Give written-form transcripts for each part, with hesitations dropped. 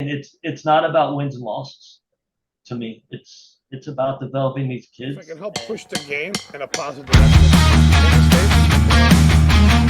And it's not about wins and losses to me. It's about developing these If I kids. can help push the game in a positive direction in the States.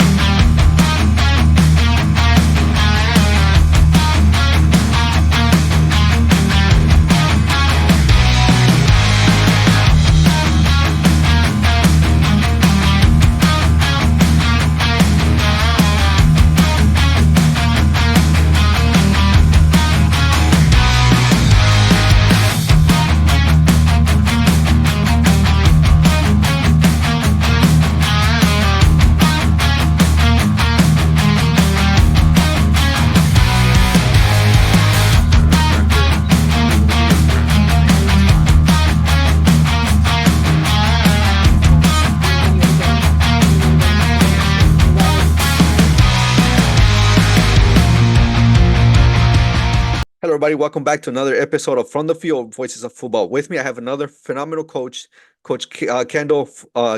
Hello, everybody. Welcome back to another episode of From the Field, Voices of Football. With me, I have another phenomenal coach, Kendall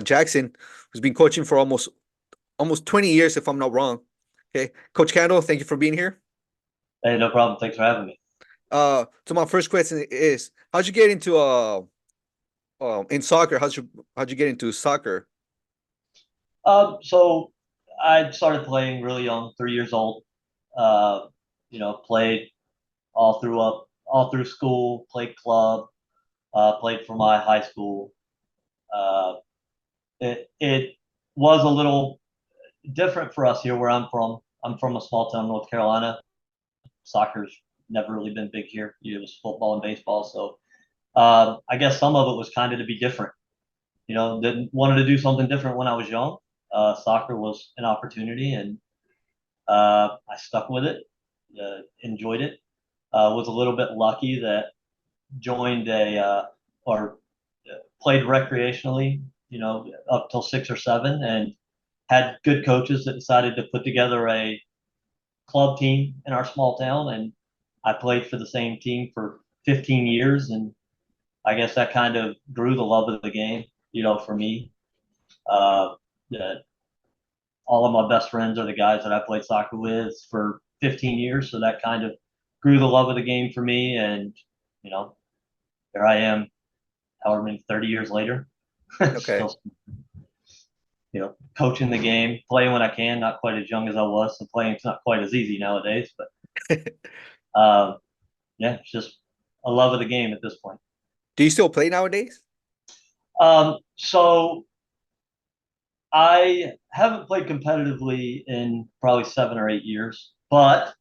Jackson, who's been coaching for almost 20 years, if I'm not wrong. Okay, Coach Kendall, thank you for being here. Hey, no problem. Thanks for having me. So my first question is, how'd you get into in soccer? How'd you get into soccer? So I started playing really young, 3 years old. Uh, played all through school, played club, played for my high school. Uh, it was a little different for us here where I'm from. I'm from a small town, North Carolina. Soccer's never really been big here. It was football and baseball. So I guess some of it was kind of to be different. Wanted to do something different when I was young. Soccer was an opportunity, and I stuck with it. Enjoyed it. Was a little bit lucky that joined or played recreationally, up till 6 or 7, and had good coaches that decided to put together a club team in our small town. And I played for the same team for 15 years. And I guess that kind of grew the love of the game, for me. Uh, that all of my best friends are the guys that I played soccer with for 15 years. So that kind of grew the love of the game for me. And, you know, here I am, however many, 30 years later, Okay. still, coaching the game, playing when I can, not quite as young as I was. So playing's not quite as easy nowadays, but uh, yeah, it's just a love of the game at this point. Do you still play nowadays? So I haven't played competitively in probably 7 or 8 years, but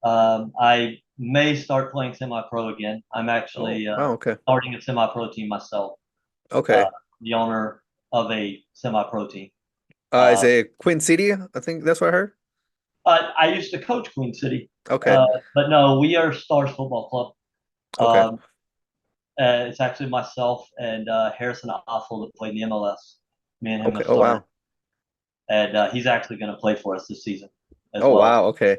I may start playing semi-pro again. I'm actually Okay. starting a semi-pro team myself. Okay. The owner of a semi-pro team. Is it Queen City? I think that's what I heard. I used to coach Queen City, Okay. but no, we are Stars Football Club. Okay. It's actually myself and Harrison Offel that played in the MLS. Me and him Okay. have Oh started, wow. and he's actually going to play for us this season as Oh well. wow. Okay.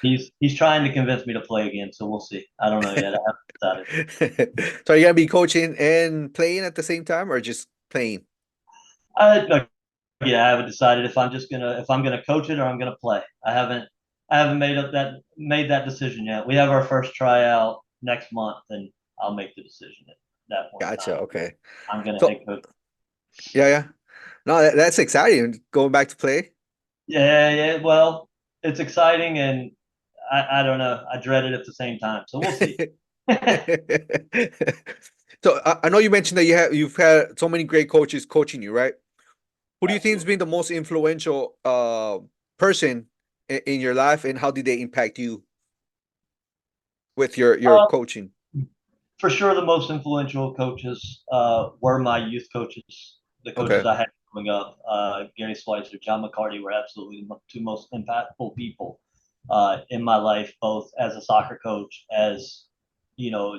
He's trying to convince me to play again, so we'll see. I don't know yet. I haven't decided. So are you gonna be coaching and playing at the same time, or just playing? No, yeah, I haven't decided if I'm gonna coach it or I'm gonna play. I haven't made that decision yet. We have our first tryout next month, and I'll make the decision at that point in Gotcha. time. Okay. I'm gonna So head coach. yeah, yeah. No, that's exciting. Going back to play. Yeah, yeah. Well, it's exciting, and I don't know. I dread it at the same time, so we'll see. So I know you mentioned that you've had so many great coaches coaching you, right? Who do you think has Absolutely. been the most influential person in your life, and how did they impact you with your Uh, coaching? for sure, the most influential coaches were my youth coaches, the coaches Okay. I had growing up. Gary Schweitzer, John McCarty were absolutely the two most impactful people in my life, both as a soccer coach, as you know,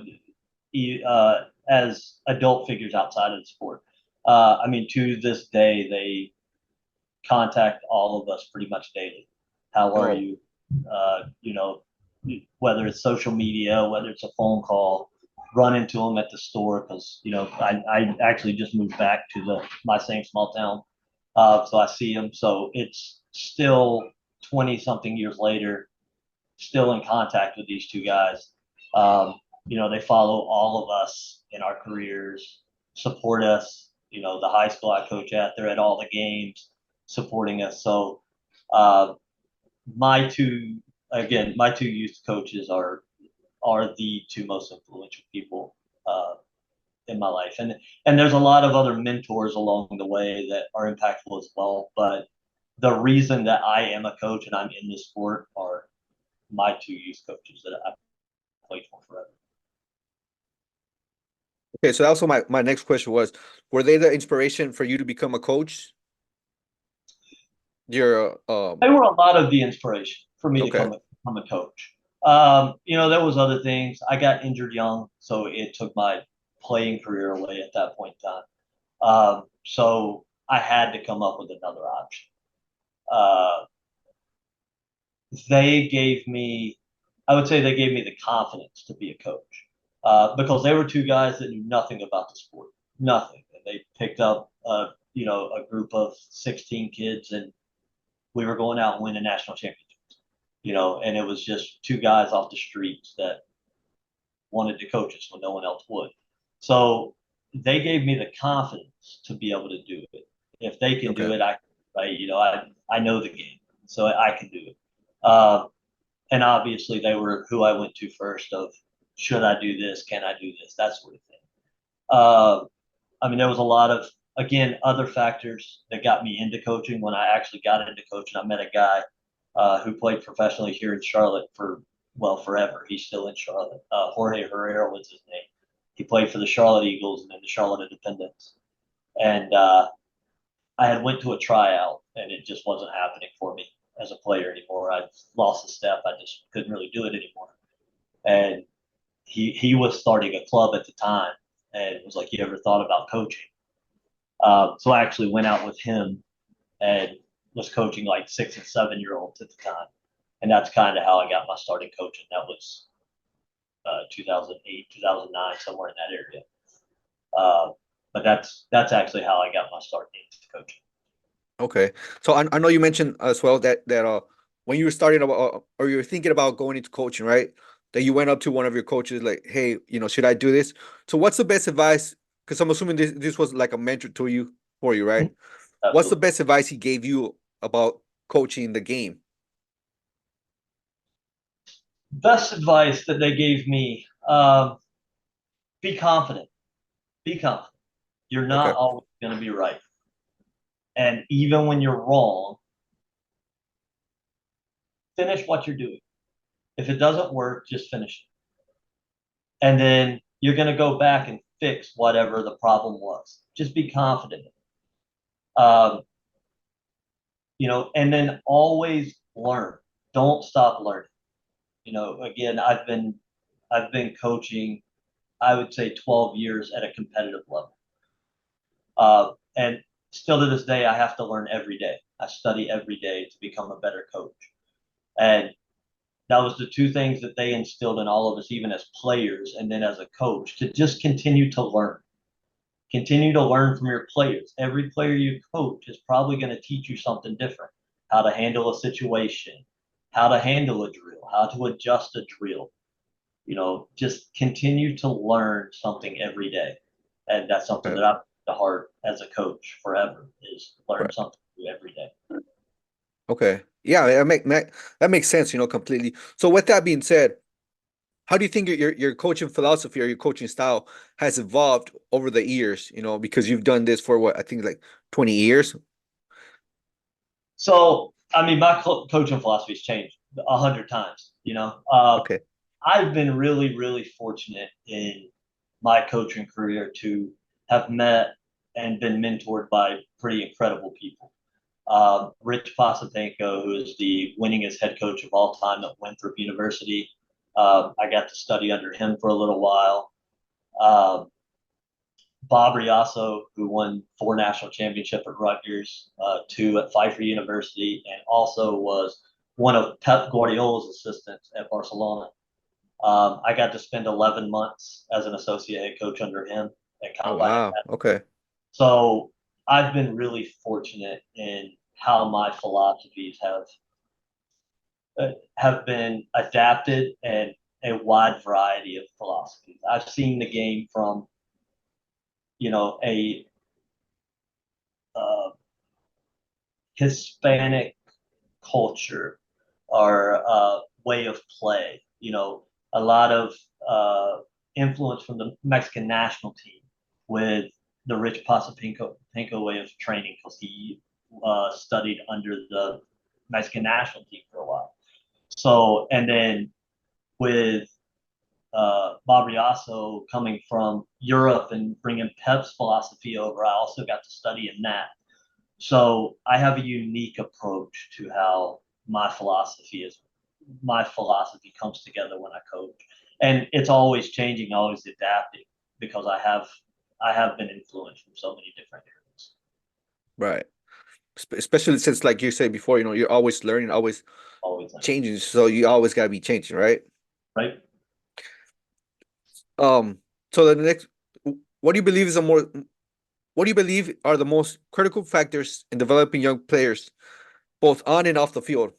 as adult figures outside of the sport. I mean, to this day, they contact all of us pretty much daily. How are Oh, you? Whether it's social media, whether it's a phone call, run into them at the store because I actually just moved back to my same small town, so I see them. So it's still 20 something years later. still in contact with these two guys. They follow all of us in our careers, support us. The high school I coach at, they're at all the games supporting us. So uh, my two, my two youth coaches are the two most influential people in my life, and there's a lot of other mentors along the way that are impactful as well. But the reason that I am a coach and I'm in this sport are my two youth coaches that I played for forever. Okay, so also my next question was, were they the inspiration for you to become a coach? Your They were a lot of the inspiration for me to okay. become a coach. There was other things. I got injured young, so it took my playing career away at that point in time. So I had to come up with another option. Uh, they gave me, I would say they gave me the confidence to be a coach because they were two guys that knew nothing about the sport, nothing. And they picked up, a group of 16 kids, and we were going out and winning national championships, and it was just two guys off the streets that wanted to coach us when no one else would. So they gave me the confidence to be able to do it. If they can Okay. do it, I know the game, so I can do it. Uh, and obviously they were who I went to first of should I do this? Can I do this? That sort of thing. Uh, there was a lot of, again, other factors that got me into coaching. When I actually got into coaching, I met a guy who played professionally here in Charlotte for, well, forever. He's still in Charlotte. Jorge Herrera was his name. He played for the Charlotte Eagles and then the Charlotte Independents. And I had went to a tryout, and it just wasn't happening for me as a player anymore. I lost the step. I just couldn't really do it anymore. And he was starting a club at the time and was like, "You ever thought about coaching?" So I actually went out with him and was coaching like 6 and 7 year olds at the time, and that's kind of how I got my start in coaching. That was 2008, 2009, somewhere in that area. But that's actually how I got my start into coaching. Okay. So I know you mentioned as well that when you were starting about or you were thinking about going into coaching, right? That you went up to one of your coaches like, "Hey, should I do this?" So what's the best advice? Because I'm assuming this was like a mentor to you for you, right? What's the Absolutely. best advice he gave you about coaching the game? Best advice that they gave me: be confident. Be confident. You're Okay. not always going to be right, and even when you're wrong, finish what you're doing. If it doesn't work, just finish it. And then you're going to go back and fix whatever the problem was. Just be confident. Um, and then always learn. Don't stop learning. Again, I've been coaching, I would say 12 years at a competitive level. And still to this day, I have to learn every day. I study every day to become a better coach. And that was the two things that they instilled in all of us, even as players and then as a coach, to just continue to learn. Continue to learn from your players. Every player you coach is probably going to teach you something different: how to handle a situation, how to handle a drill, how to adjust a drill. Just continue to learn something every day. And that's something Okay. that I've the heart as a coach forever is learn Right. something new every day. Okay. Yeah, that makes sense, completely. So with that being said, how do you think your coaching philosophy or your coaching style has evolved over the years? Because you've done this for what I think like 20 years. So, my coaching philosophy has changed 100 times. Okay. I've been really, really fortunate in my coaching career to have met and been mentored by pretty incredible people. Rich Pasatenko, who is the winningest head coach of all time at Winthrop University. I got to study under him for a little while. Um, Bob Riasso, who won 4 national championships at Rutgers, 2 at Pfeiffer University, and also was one of Pep Guardiola's assistants at Barcelona. I got to spend 11 months as an associate head coach under him at Oh Combat wow. Academy. Okay. So I've been really fortunate in how my philosophies have have been adapted and a wide variety of philosophies. I've seen the game from, a uh, Hispanic culture or way of play. A lot of influence from the Mexican national team with the Rich Pasapinko way of training because he studied under the Mexican national team for a while. So, and then with Bob Riasso coming from Europe and bringing Pep's philosophy over, I also got to study in that. So I have a unique approach to how my philosophy comes together when I coach, and it's always changing, always adapting because I have been influenced from so many different areas. Right. Especially since, like you said before, you're always learning, always Always changing. So you always got to be changing, right? right. So the next, what do you believe is a more, what do you believe are the most critical factors in developing young players, both on and off the field?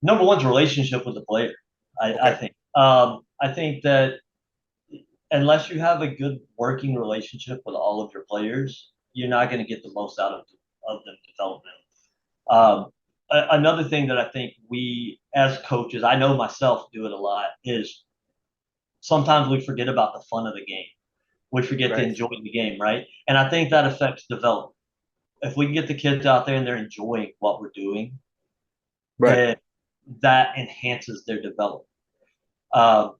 Number one's relationship with the player. I Okay. think. I think that unless you have a good working relationship with all of your players, you're not going to get the most out of them development. Um, Another thing that I think we as coaches, I know myself do it a lot, is sometimes we forget about the fun of the game. We forget to Right. enjoy the game, right? And I think that affects development. If we can get the kids out there and they're enjoying what we're doing, Right. then that enhances their development. Um,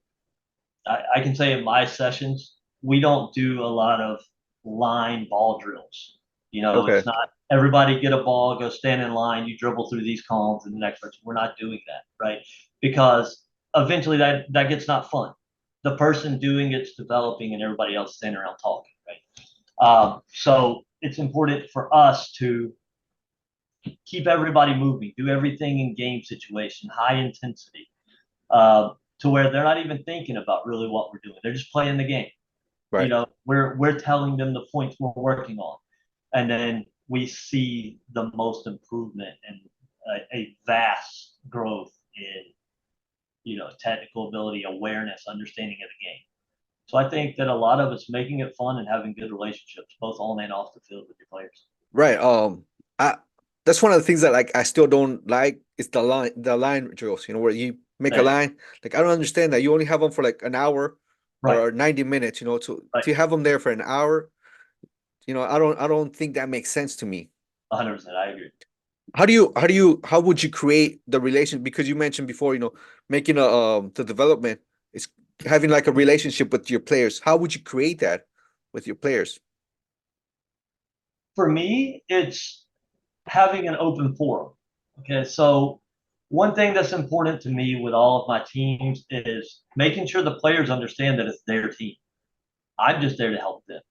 I can say in my sessions, we don't do a lot of line ball drills. Okay. It's not everybody get a ball, go stand in line, you dribble through these columns and the next person. We're not doing that, right? Because eventually that gets not fun. The person doing it's developing and everybody else standing around talking, right? So it's important for us to keep everybody moving, do everything in game situation, high intensity, to where they're not even thinking about really what we're doing. They're just playing the game. Right. We're telling them the points we're working on, and then we see the most improvement and a vast growth in technical ability, awareness, understanding of the game. So I think that a lot of it's making it fun and having good relationships, both on and off the field with your players. Right. I that's one of the things that like I still don't like is the line drills, where you make a Right. line. Like I don't understand that you only have them for like an hour Right. or 90 minutes, Right. to have them there for an hour, I don't think that makes sense to me. 100%. I agree. How would you create the relation? Because you mentioned before, making the development is having like a relationship with your players. How would you create that with your players? For me, it's having an open forum. Okay, so one thing that's important to me with all of my teams is making sure the players understand that it's their team. I'm just there to help them.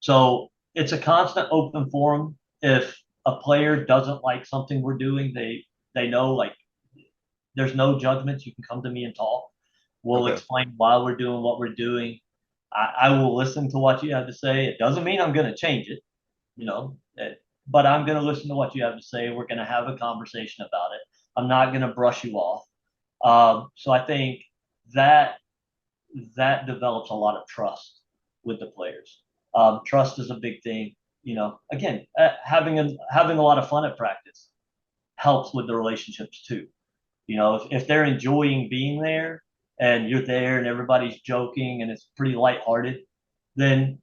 So it's a constant open forum. If a player doesn't like something we're doing, they know like there's no judgments. You can come to me and talk. We'll Okay. explain why we're doing what we're doing. I will listen to what you have to say. It doesn't mean I'm going to change it, you know, but I'm going to listen to what you have to say. We're going to have a conversation about it. I'm not going to brush you off. So I think that that develops a lot of trust with the players. Trust is a big thing. Again, having a lot of fun at practice helps with the relationships too. If they're enjoying being there and you're there and everybody's joking and it's pretty lighthearted, then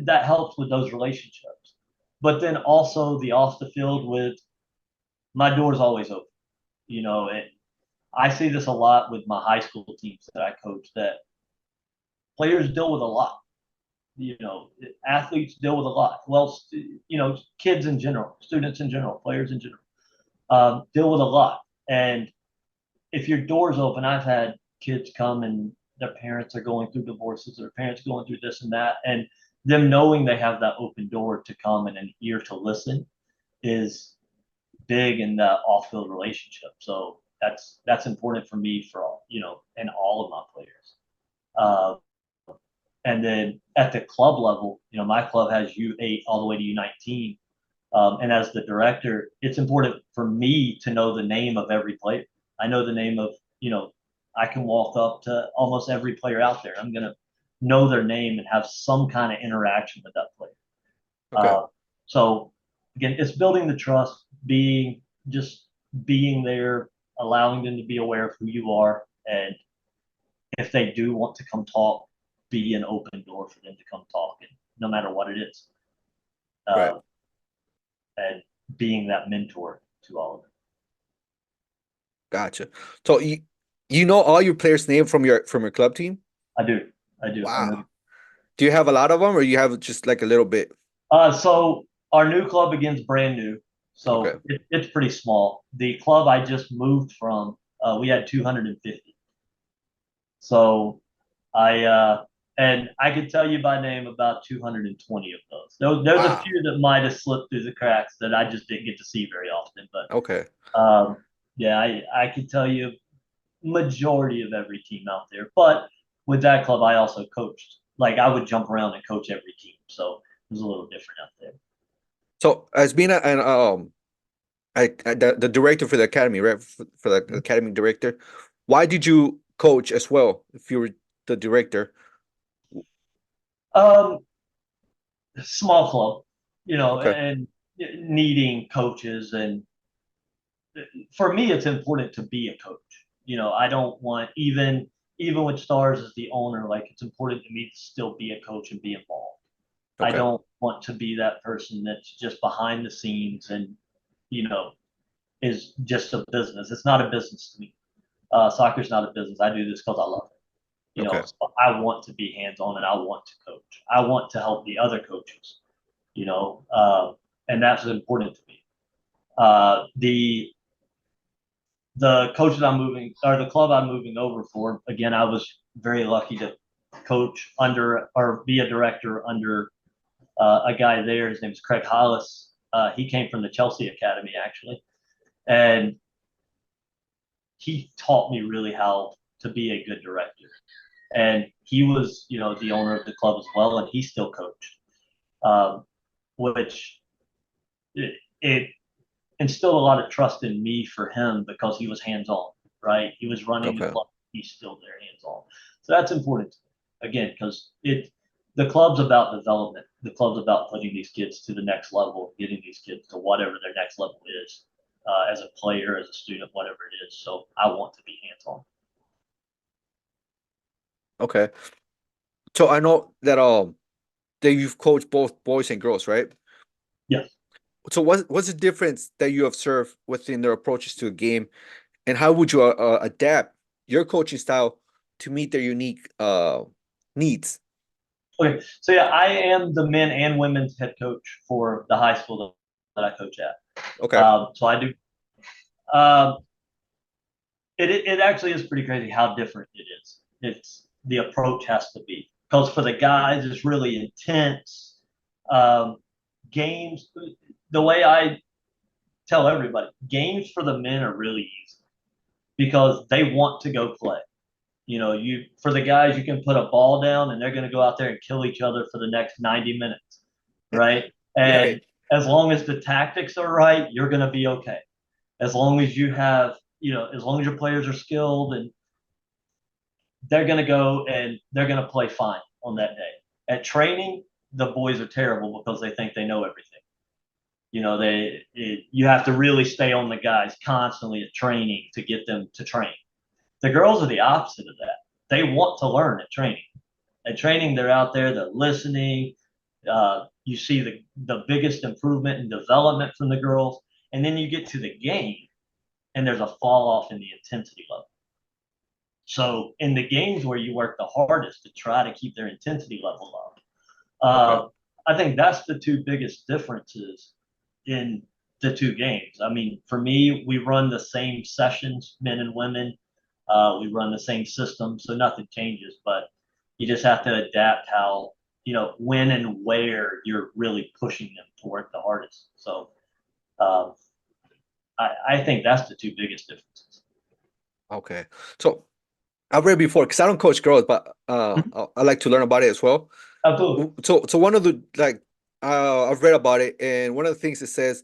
that helps with those relationships. But then also the off the field with my door's always open. I see this a lot with my high school teams that I coach that players deal with a lot. Athletes deal with a lot. Well, kids in general, students in general, players in general, deal with a lot. And if your door's open, I've had kids come and their parents are going through divorces, their parents going through this and that, and them knowing they have that open door to come and an ear to listen is big in the off-field relationship. So that's important for me for all, and all of my players. Uh, and then at the club level, my club has U8 all the way to U19. And as the director, it's important for me to know the name of every player. I know the name of, I can walk up to almost every player out there. I'm going to know their name and have some kind of interaction with that player. Okay. So again, it's building the trust, just being there, allowing them to be aware of who you are, and if they do want to come talk, be an open door for them to come talk, and no matter what it is, Right. uh, and being that mentor to all of them. Gotcha. So you know all your players' name from your club team? I do, I do. I know. Wow. Do you have a lot of them, or you have just like a little bit? So our new club again's brand new, Okay. so it's pretty small. The club I just moved from, we had 250. So and I could tell you by name about 220 of those. There's a Wow. few that might have slipped through the cracks that I just didn't get to see very often. But Okay. yeah, I could tell you majority of every team out there. But with that club, I also coached. Like I would jump around and coach every team, so it was a little different out there. So as being the director for the academy, right? For the academy director, why did you coach as well if you were the director? Um, Small club, Okay. and needing coaches, and for me, it's important to be a coach. I don't want even with Stars as the owner, like it's important to me to still be a coach and be involved. I Okay. don't want to be that person that's just behind the scenes and you know is just a business. It's not a business to me. Soccer's not a business. I do this because I love it. Okay. So I want to be hands on and I want to coach. I want to help the other coaches. You know, uh, and that's important to me. The coach that I'm moving or the club I'm moving over for, again, I was very lucky to coach under or be a director under a guy there. His name is Craig Hollis. He came from the Chelsea Academy actually, and he taught me really how to be a good director. And he was, the owner of the club as well, and he still coached, um, which it instilled a lot of trust in me for him because he was hands on, right? He was running the Okay. club. He's still there hands on. So that's important to me. Again, because the club's about development. The club's about putting these kids to the next level, getting these kids to whatever their next level is, as a player, as a student, whatever it is. So I want to be hands on. Okay. So I know that you've coached both boys and girls, right? Yes. So what's the difference that you observe within their approaches to a game, and how would you adapt your coaching style to meet their unique needs? Okay. So yeah, I am the men and women's head coach for the high school that I coach at. Okay. So I do. Um, it actually is pretty crazy how different it is. It's the approach has to be because for the guys it's really intense. Um, Games, the way I tell everybody, games for the men are really easy because they want to go play. You for the guys, you can put a ball down and they're going to go out there and kill each other for the next 90 minutes, right? Right. And as long as the tactics are right, you're going to be okay. As long as you have, as long as your players are skilled and they're going to go and they're going to play fine on that day. At training, the boys are terrible because they think they know everything. You have to really stay on the guys constantly at training to get them to train. The girls are the opposite of that. They want to learn at training. At training, they're out there, they're listening. You see the biggest improvement in development from the girls. And then you get to the game, and there's a fall off in the intensity level. So in the games where you work the hardest to try to keep their intensity level up, Okay. I think that's the two biggest differences in the two games. I mean, for me, we run the same sessions, men and women. We run the same system, so nothing changes. But you just have to adapt how when and where you're really pushing them to work the hardest. So um, I think that's the two biggest differences. Okay. So I've read before because I don't coach girls, but I like to learn about it as well. Absolutely. So one of the I've read about it, and one of the things it says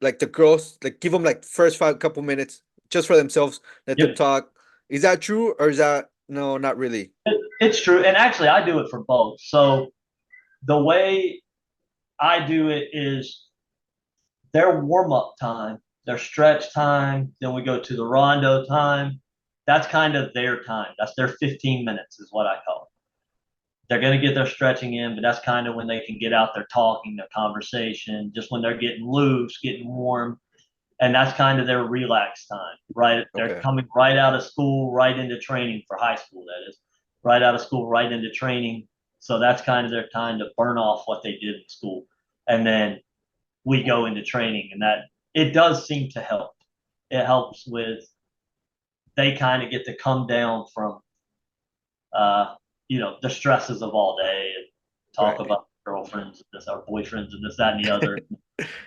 like the girls like give them like first five couple minutes just for themselves, let them Yep. talk. Is that true, or is that no, not really? It's true. And actually, I do it for both. So the way I do it is their warm up time, their stretch time, then we go to the rondo time. That's kind of their time. That's their 15 minutes, is what I call it. They're going to get their stretching in, but that's kind of when they can get out there talking, their conversation, just when they're getting loose, getting warm. And that's kind of their relax time, right? They're Okay. coming right out of school, right into training for high school, that is, right out of school, right into training. So that's kind of their time to burn off what they did in school. And then we go into training, and that it does seem to help. It helps with they kind of get to come down from uh, the stresses of all day and talk Right. about girlfriends, this our boyfriends, and this, that, and the other.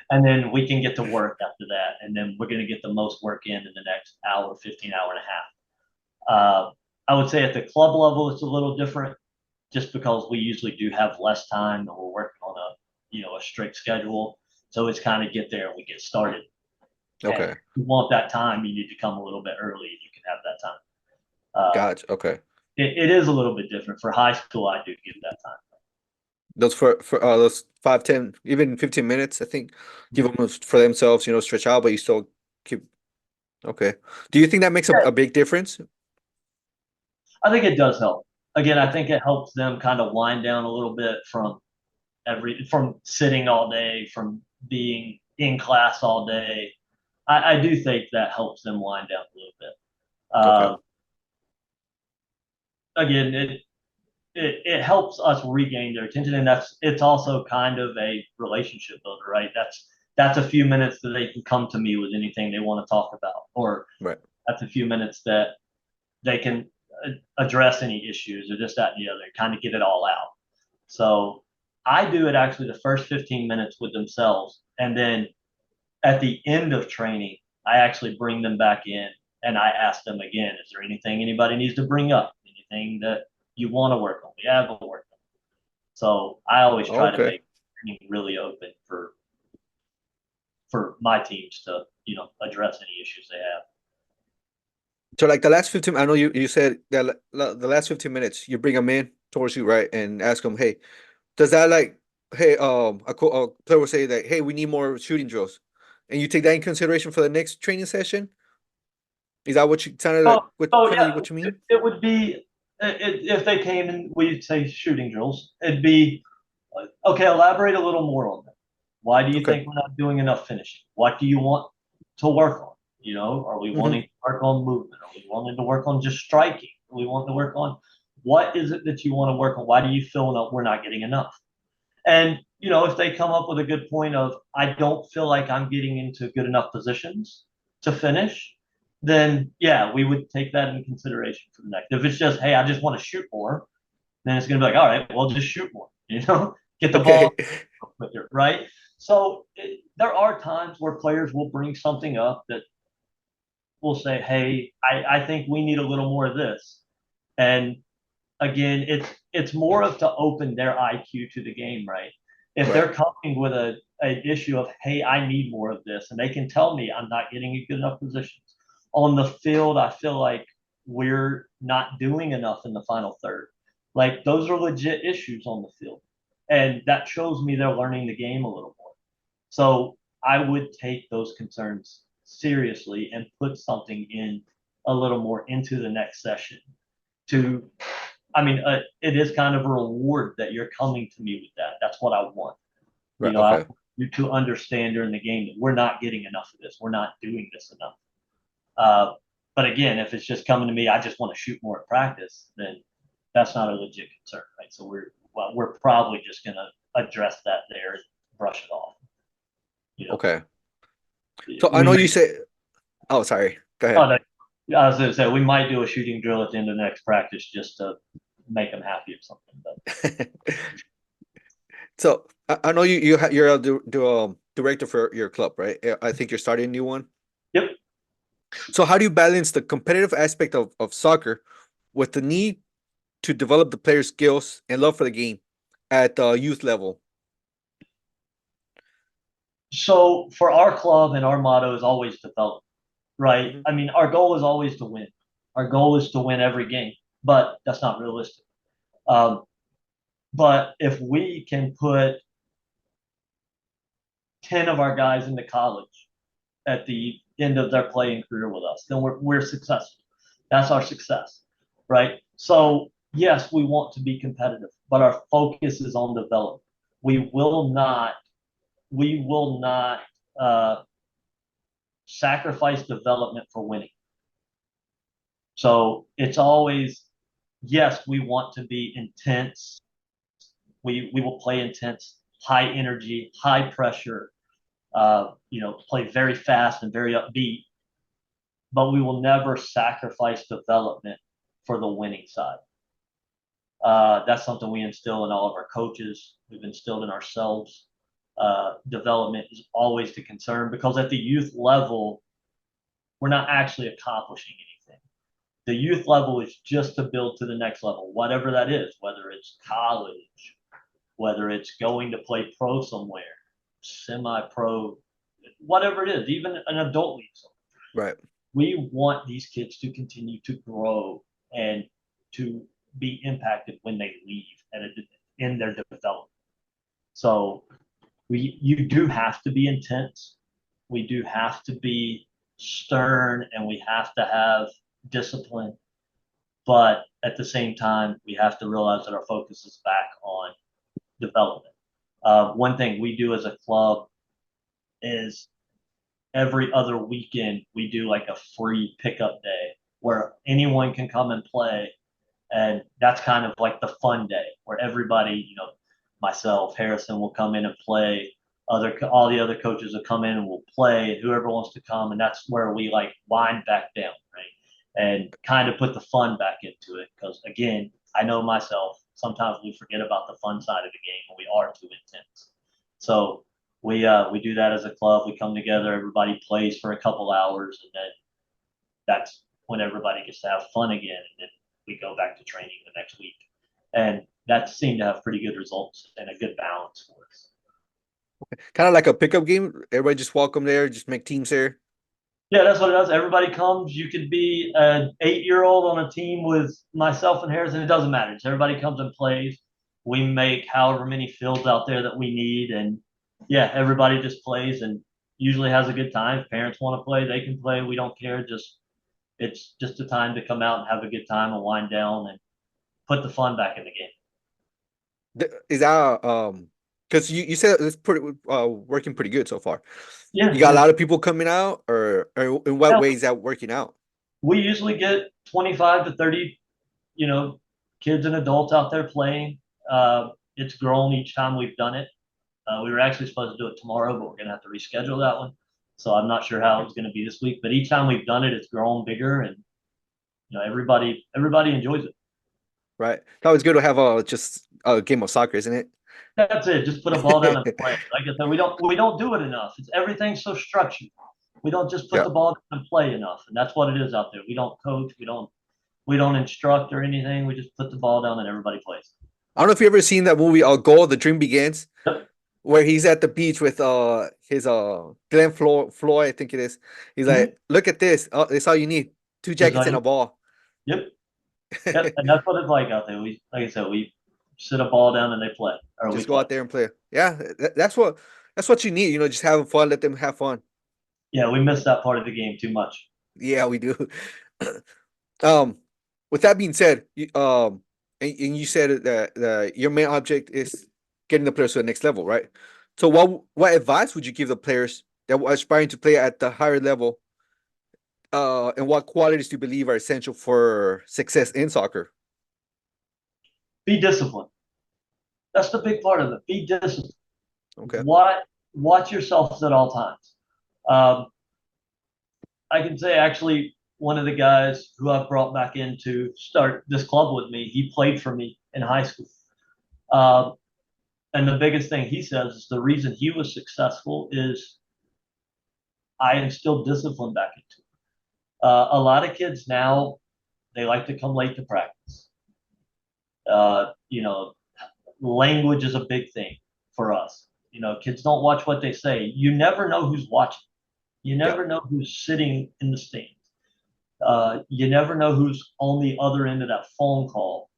And then we can get to work after that, and then we're going to get the most work in the next hour, 15 hour and a half. I would say at the club level, it's a little different, just because we usually do have less time, and we're working on a strict schedule. So it's kind of get there and we get started. And Okay. if you want that time, you need to come a little bit early, and you can have that time. Gotcha. Okay. It is a little bit different for high school. I do give that time. Those for those 5, 10, even 15 minutes, I think, give them for themselves, stretch out, but you still keep. Okay. Do you think that makes Yeah, a big difference? I think it does help. Again, I Okay. think it helps them kind of wind down a little bit from sitting all day, from being in class all day. I do think that helps them wind down a little bit. Okay. Again, it helps us regain their attention, and it's also kind of a relationship builder, right? That's a few minutes that they can come to me with anything they want to talk about, or Right. that's a few minutes that they can address any issues or this, that, and the other, kind of get it all out. So I do it actually the first 15 minutes with themselves. And then at the end of training, I actually bring them back in and I ask them again, is there anything anybody needs to bring up? Anything that you want to work on? We haven't worked on. So I always try to Okay. make training really open for my teams to, address any issues they have. So like the last 15, I know you said that the last 15 minutes, you bring them in towards you, right, and ask them, hey, does that like, hey, a player will say that, hey, we need more shooting drills, and you take that in consideration for the next training session? Is that what you sounded like? Oh, What oh kind of yeah, what you mean? it would be if they came and we'd say shooting drills. It'd be okay. Elaborate a little more on that. Why do you Okay. think we're not doing enough finishing? What do you want to work on? Are we Mm-hmm. wanting to work on movement? Are we wanting to work on just striking? Are we want to work on what is it that you want to work on? Why do you feel that we're not getting enough? And if they come up with a good point of, I don't feel like I'm getting into good enough positions to finish, then yeah, we would take that into consideration for the next. If it's just, hey, I just want to shoot more, then it's going to be like, all right, well, just shoot more. Get the ball Okay. quicker, right? So there are times where players will bring something up that will say, hey, I think we need a little more of this, and again, it's more of to open their IQ to the game, right? If Right. they're coming with an issue of, hey, I need more of this, and they can tell me I'm not getting in good enough positions on the field, I feel like we're not doing enough in the final third. Like those are legit issues on the field, and that shows me they're learning the game a little more. So I would take those concerns seriously and put something in a little more into the next session to it is kind of a reward that you're coming to me with that. That's what I want. Right. I Okay. want you to understand during the game that we're not getting enough of this. We're not doing this enough. But again, if it's just coming to me, I just want to shoot more at practice, then that's not a legit concern, right? So we're probably just going to address that there and brush it off. You know, Okay. So I we know you might. said. Oh, sorry. Go Oh, ahead. no, I was going to say we might do a shooting drill at the end of the next practice just to make them happy or something. But So I know you're a director for your club, right? I think you're starting a new one. yep. So how do you balance the competitive aspect of soccer with the need to develop the player's skills and love for the game at the youth level? So for our club, and our motto is always develop, right? Hmm. I mean, our goal is always to win. Our goal is to win every game, but that's not realistic. Um, but if we can put 10 of our guys into college at the end of their playing career with us, then we're successful. That's our success, right? So, yes, we want to be competitive, but our focus is on development. We will not uh, sacrifice development for winning. So it's always, yes, we want to be intense. We will play intense, high energy, high pressure, play very fast and very upbeat, but we will never sacrifice development for the winning side. That's something we instill in all of our coaches. We've instilled in ourselves. Development is always the concern because at the youth level, we're not actually accomplishing anything. The youth level is just to build to the next level, whatever that is, whether it's college, whether it's going to play pro somewhere, semi-pro, whatever it is, even an adult league. Right. We want these kids to continue to grow and to be impacted when they leave and in their development. So you do have to be intense. We do have to be stern, and we have to have discipline. But at the same time, we have to realize that our focus is back on development. One thing we do as a club is every other weekend we do like a free pickup day where anyone can come and play, and that's kind of like the fun day where everybody, myself, Harrison will come in and play. All the other coaches will come in and will play, and whoever wants to come, and that's where we like wind back down, right? And kind of put the fun back into it because again, I know myself. Sometimes we forget about the fun side of the game when we are too intense. So we do that as a club. We come together, everybody plays for a couple hours, and then that's when everybody gets to have fun again, and then we go back to training the next week. And that seemed to have pretty good results and a good balance for us. Kind of like a pickup game. Everybody just welcome there, just make teams there. Yeah, that's what it does. Everybody comes. You could be an 8-year-old on a team with myself and Harrison. It doesn't matter. Just everybody comes and plays. We make however many fields out there that we need, and yeah, everybody just plays and usually has a good time. If parents want to play, they can play. We don't care. It's just a time to come out and have a good time and wind down and put the fun back in the game. Is that because you said it's pretty working pretty good so far. Yeah, You got a lot of people coming out, or in what yeah. way is that working out? We usually get 25 to 30, you know, kids and adults out there playing. It's grown each time we've done it. We were actually supposed to do it tomorrow, but we're going to have to reschedule that one. So I'm not sure how it's going to be this week. But each time we've done it, it's grown bigger, and everybody enjoys it. Right. It's always good to have just a game of soccer, isn't it? That's it. Just put a ball down and play. Like I said, we don't do it enough. It's everything's so structured. We don't just put Yeah. the ball down and play enough, and that's what it is out there. We don't coach. We don't instruct or anything. We just put the ball down and everybody plays. I don't know if you ever seen that movie, Goal, The Dream Begins, Yep. where he's at the beach with his Glenn Floyd, I think it is. He's Mm-hmm. like, look at this. Oh, that's all you need. Two jackets and a ball. Yep. Yep. And that's what it's like out there. Like I said, we sit a ball down and they play, or we Just go play. out there and play. Yeah, that's what you need, just having fun, let them have fun. Yeah, we miss that part of the game too much. Yeah, we do. Um, with that being said, and you said that your main object is getting the players to the next level, right? So what advice would you give the players that were aspiring to play at the higher level? And what qualities do you believe are essential for success in soccer? Be disciplined. That's the big part of it. Be disciplined. Okay. Watch yourselves at all times. Um, I can say actually one of the guys who I've brought back in to start this club with me, he played for me in high school. Um, and the biggest thing he says is the reason he was successful is I instilled discipline back into him. A lot of kids now, they like to come late to practice. Uh, you know, Language is a big thing for us. Kids don't watch what they say. You never know who's watching. You Yeah. never know who's sitting in the stands. You never know who's on the other end of that phone call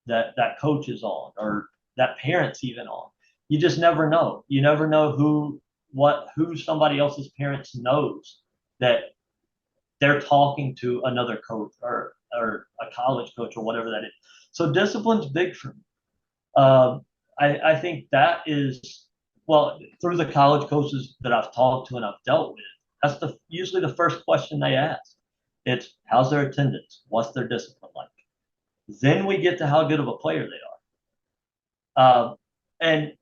that coach is on, or that parent's even on. You just never know. You never know who somebody else's parents knows that they're talking to another coach or a college coach or whatever that is. So discipline's big for me. I think that is, well, through the college coaches that I've talked to and I've dealt with, that's usually the first question they ask. It's how's their attendance? What's their discipline like? Then we get to how good of a player they are. And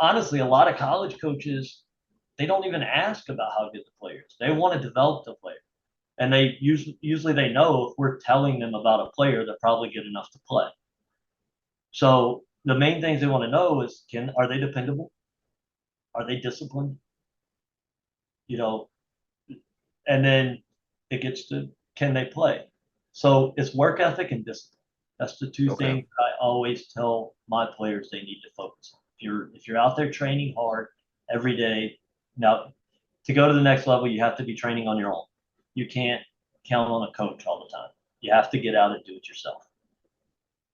honestly, a lot of college coaches, they don't even ask about how good the player is. They want to develop the player. And they usually they know if we're telling them about a player, they're probably good enough to play. So the main things they want to know is are they dependable? Are they disciplined? You know, and then it gets to can they play? So it's work ethic and discipline. That's the two Okay. things I always tell my players they need to focus on. If you're out there training hard every day, now to go to the next level, you have to be training on your own. You can't count on a coach all the time. You have to get out and do it yourself.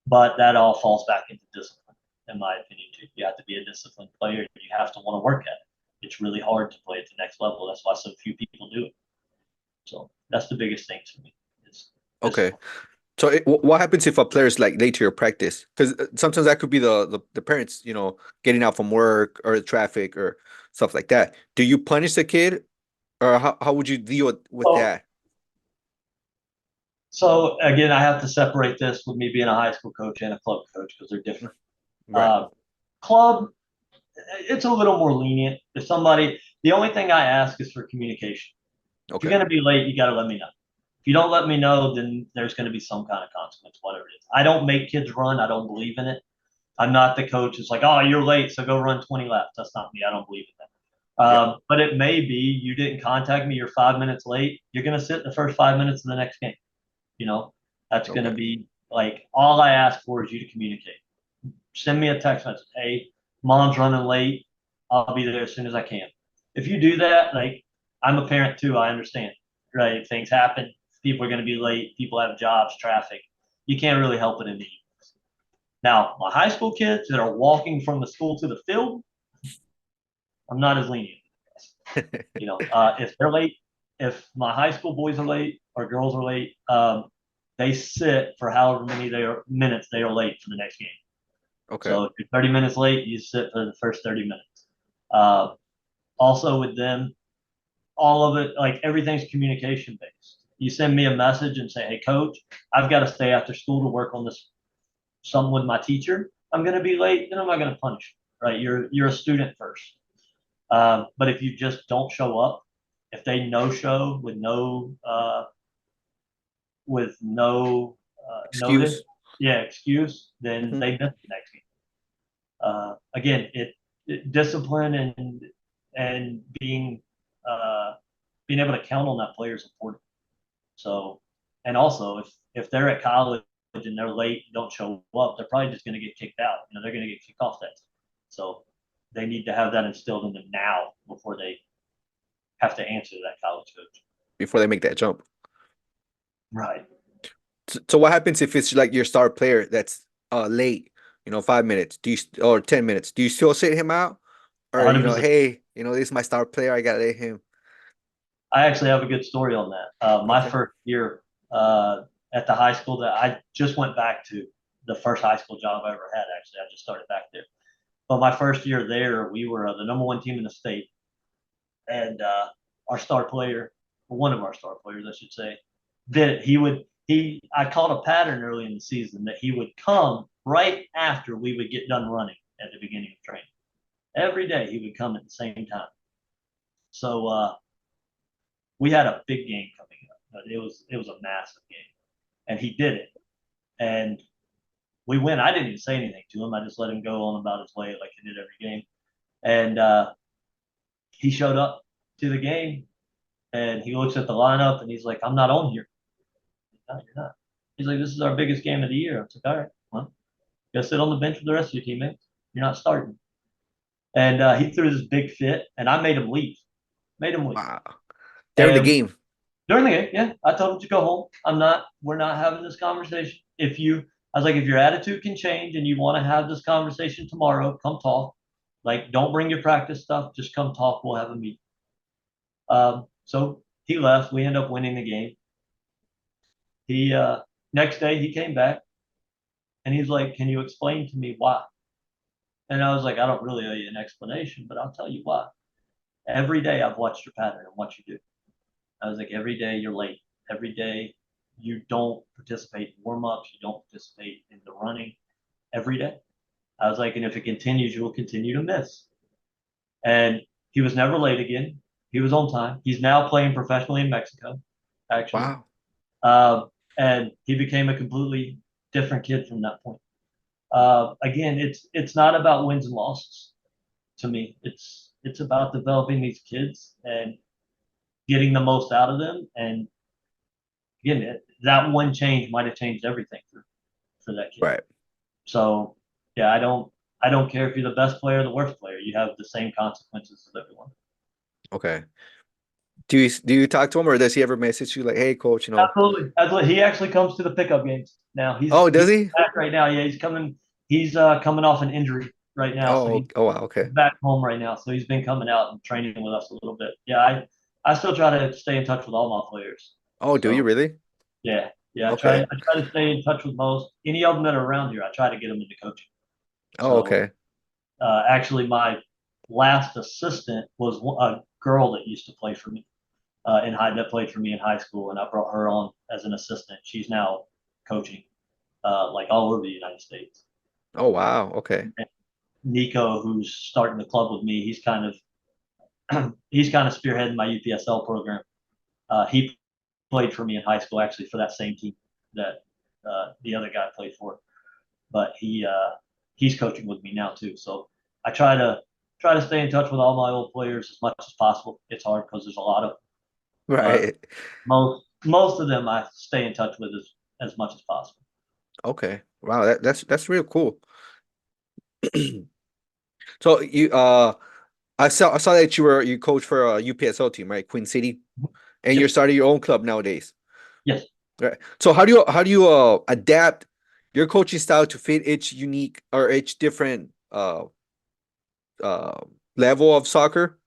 But that all falls back into discipline, in my opinion, too. You have to be a disciplined player. You have to want to work at it. It's really hard to play at the next level. That's why so few people do it. So that's the biggest thing to me. Is Okay. discipline. So what happens if a player is like late to your practice? Because sometimes that could be the parents, getting out from work or the traffic or stuff like that. Do you punish the kid, or how would you deal with So, that? so again, I have to separate this with me being a high school coach and a club coach because they're Mm. different. Right. Club, it's a little more lenient. The only thing I ask is for communication. If you're Okay. going to be late, you got to let me know. If you don't let me know, then there's going to be some kind of consequence, whatever it is. I don't make kids run. I don't believe in it. I'm not the coach. It's like, oh, you're late, so go run 20 laps. That's not me. I don't believe in that. Yeah. But it may be you didn't contact me. You're 5 minutes late. You're going to sit the first 5 minutes of the next game. You know, that's going to Okay. be like all I ask for is you to communicate. Send me a text message. Hey, mom's running late. I'll be there as soon as I can. If you do that, like I'm a parent too, I understand. Right? Things happen. People are going to be late. People have jobs, traffic. You can't really help it in the evenings. Now, my high school kids that are walking from the school to the field, I'm not as lenient. If they're late, if my high school boys are late or girls are late, they sit for however many minutes they are late for the next game. Okay. So if you're 30 minutes late, you sit for the first 30 minutes. Uh, Also with them, all of it, like everything's communication based. You send me a message and say, "Hey, coach, I've got to stay after school to work on this some with my teacher. I'm going to be late. Then I'm not going to punish you, right? You're a student first. But if you just don't show up, if they no show with no notice, Excuse. yeah, excuse, then Hmm. they miss the next game. Again, discipline and being able to count on that player is important. So, and also if they're at college and they're late and don't show up, they're probably just going to get kicked out. They're going to get kicked off that team. So they need to have that instilled in them now before they have to answer to that college coach. Before they make that jump. Right. So what happens if it's like your star player that's late, 5 minutes, or 10 minutes? Do you still sit him out? Or, 100%. hey, this is my star player, I gotta let him. I actually have a good story on that. My Okay. first year at the high school that I just went back to, the first high school job I ever had, actually. I just started back there. But my first year there, we were the number one team in the state. And our star player, one of our star players, I should say, I caught a pattern early in the season that he would come right after we would get done running at the beginning of training. Every day he would come at the same time. So we had a big game coming up. It was a massive game, and he did it. And we win. I didn't even say anything to him. I just let him go on about his way like he did every game. And he showed up to the game, and he looks at the lineup, and he's like, "I'm not on here." No, you're not. He's like, "This is our biggest game of the year." I was like, "All right, well, go sit on the bench with the rest of your teammates. You're not starting." And he threw this big fit, and I made him leave. Made him leave. Wow. During the And game. during the game, yeah, I told him to go home. We're not having this conversation. I was like, if your attitude can change and you want to have this conversation tomorrow, come talk. Like, don't bring your practice stuff. Just come talk. We'll have a meeting. So he left. We ended up winning the game. Next day he came back and he's like, "Can you explain to me why?" And I was like, "I don't really owe you an explanation, but I'll tell you why. Every day I've watched your pattern and what you do." I was like, "Every day you're late. Every day you don't participate in warm-ups. You don't participate in the running. Every day." I was like, "And if it continues, you will continue to miss." And he was never late again. He was on time. He's now playing professionally in Mexico, actually. Wow. And he became a completely different kid from that point. Again, it's not about wins and losses to me. It's about developing these kids and getting the most out of them. And again, that one change might have changed everything for that kid. Right. So yeah, I don't care if you're the best player or the worst player. You have the same consequences as everyone. Okay. Do you talk to him, or does he ever message you like, "Hey, coach, Absolutely, absolutely. He actually comes to the pickup games now. Oh, does He's he? back right now. Yeah, he's coming. He's coming off an injury right now, so Oh, oh, wow. Okay. he's back home right now. So he's been coming out and training with us a little bit. Yeah, I still try to stay in touch with all my players. Oh, do you So really? yeah, yeah. Okay. I try to stay in touch with most any of them that are around here. I try to get them into coaching. Oh, So okay. actually, my last assistant was a girl that used to play for me that played for me in high school, and I brought her on as an assistant. She's now coaching like all over the United States. Oh, wow. Okay. And Nico, who's starting the club with me, he's kind of spearheading my UPSL program. He played for me in high school, actually, for that same team that the other guy played for. But he's coaching with me now too. So I try to stay in touch with all my old players as much as possible. It's hard because there's a lot of them, but Right. most of them I stay in touch with as much as possible. Okay. Wow. That's real cool. So I saw that you coach for a UPSL team, right? Queen City, and you're Yep. starting your own club nowadays. Yes. Right. So how do you adapt your coaching style to fit each unique or each different uh level of soccer?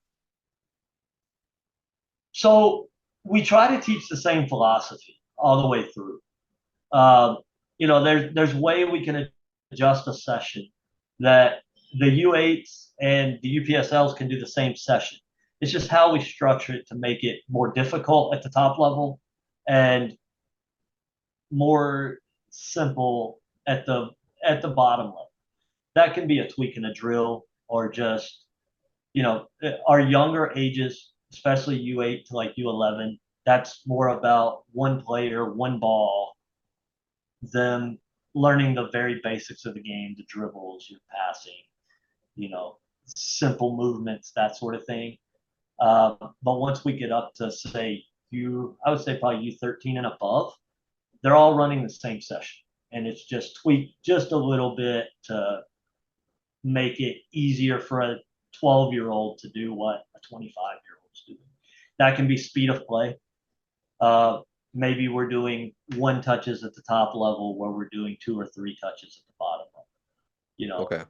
So we try to teach the same philosophy all the way through. Um, there's way we can adjust a session that the U8s and the UPSLs can do the same session. It's just how we structure it to make it more difficult at the top level and more simple at the bottom level. That can be a tweak in a drill or just our younger ages, especially U8 to like U11. That's more about one player, one ball, them learning the very basics of the game, the dribbles, your passing, you know, simple movements, that sort of thing. But once we get up to say I would say probably U13 and above, they're all running the same session, and it's just tweaked just a little bit to make it easier for a 12-year-old to do what a 25-year-old's doing. That can be speed of play. Maybe we're doing one touches at the top level where we're doing two or three touches at the bottom level. You know, Okay.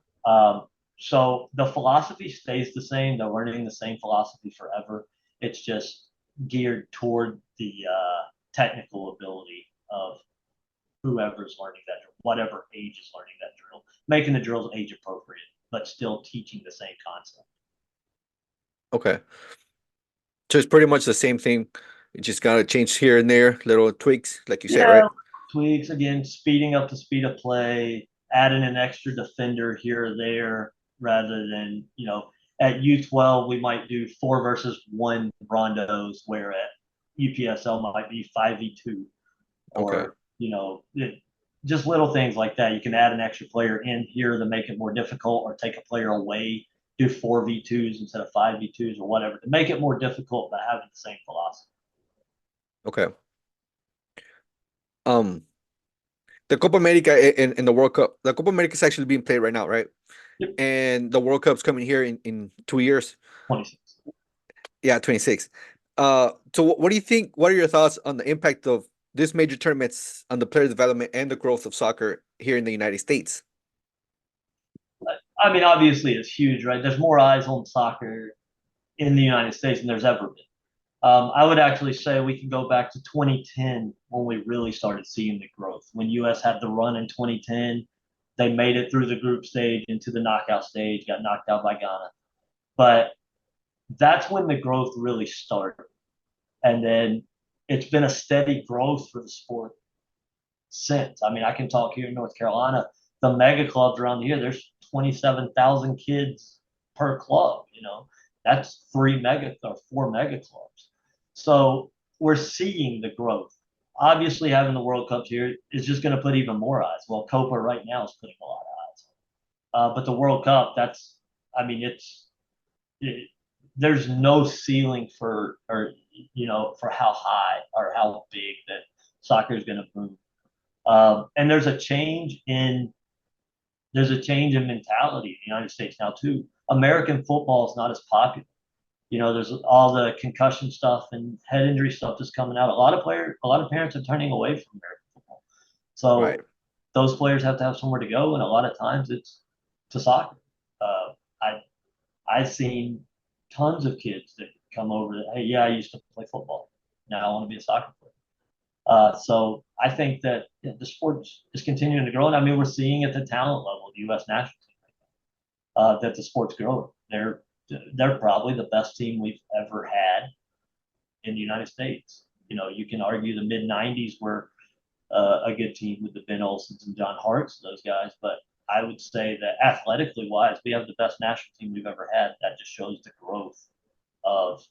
so the philosophy stays the same. They're learning the same philosophy forever. It's just geared toward the technical ability of whoever's learning that drill, whatever age is learning that drill, making the drills age appropriate, but still teaching the same concept. Okay. So it's pretty much the same thing. You just gotta change here and there, little tweaks, like you said, Yeah, right? tweaks again, speeding up the speed of play, adding an extra defender here or there, rather than at U12 we might do 4 versus 1 rondos, where at UPSL might be 5v2, Okay. or just little things like that. You can add an extra player in here to make it more difficult, or take a player away, do 4v2s instead of 5v2s, or whatever, to make it more difficult, but having the same philosophy. Okay. Um, the Copa America in the World Cup, the Copa America is actually being played right now, right? Yep. And the World Cup's coming here in 2 years. 26. Yeah, 26. So what do you think? What are your thoughts on the impact of this major tournaments on the player development and the growth of soccer here in the United States? I mean, obviously, it's huge, right? There's more eyes on soccer in the United States than there's ever been. I would actually say we can go back to 2010 when we really started seeing the growth. When US had the run in 2010, they made it through the group stage into the knockout stage, got knocked out by Ghana. But that's when the growth really started. And then it's been a steady growth for the sport since. I mean, I can talk here in North Carolina, the mega clubs around here, there's 27,000 kids per club, that's 4 mega clubs. So we're seeing the growth. Obviously, having the World Cups here is just going to put even more eyes. Well, Copa right now is putting a lot of eyes. But the World Cup, I mean, there's no ceiling for how high or how big that soccer is going to boom. And there's a change in mentality in the United States now too. American football is not as popular. There's all the concussion stuff and head injury stuff that's coming out. A lot of parents are turning away from American football. Right. So those players have to have somewhere to go, and a lot of times it's to soccer. I've seen tons of kids that come over that, hey, yeah, I used to play football. Now I want to be a soccer player. So I think that the sport is continuing to grow. And I mean, we're seeing at the talent level, the U.S. national team, that the sport's growing. They're probably the best team we've ever had in the United States. You can argue the mid 90s were a good team with the Ben Olsons and John Harts, those guys. But I would say that athletically wise, we have the best national team we've ever had. That just shows the growth of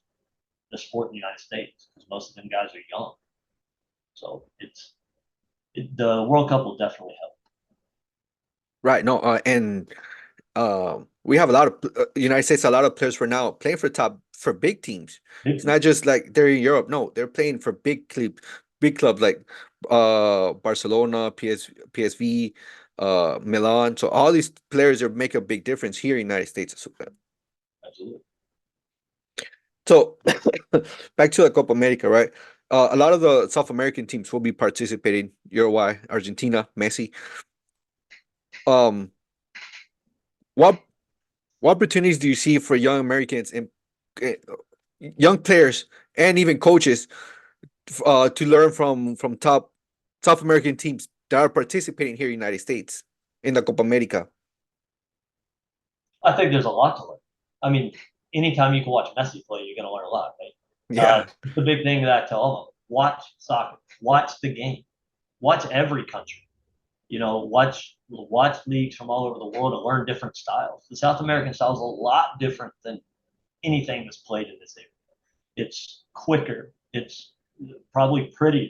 the sport in the United States because most of them guys are young. So the World Cup will definitely help. Right. No. And we have a lot of United States. A lot of players for now playing for big teams. It's not just like they're in Europe. No, they're playing for big clubs like Barcelona, PSV, Milan. So all these players are make a big difference here in the United States. Absolutely. So back to the Copa America, right? A lot of the South American teams will be participating. Uruguay, Argentina, Messi. Um, what opportunities do you see for young Americans and uh, young players and even coaches to learn from top South American teams that are participating here in the United States in the Copa America? I think there's a lot to learn. I mean, anytime you can watch Messi play, you're going to learn a lot, right? Yeah. The big thing that I tell them: watch soccer, watch the game, watch every country. Watch leagues from all over the world and learn different styles. The South American style is a lot different than anything that's played in this area. It's quicker. It's probably prettier.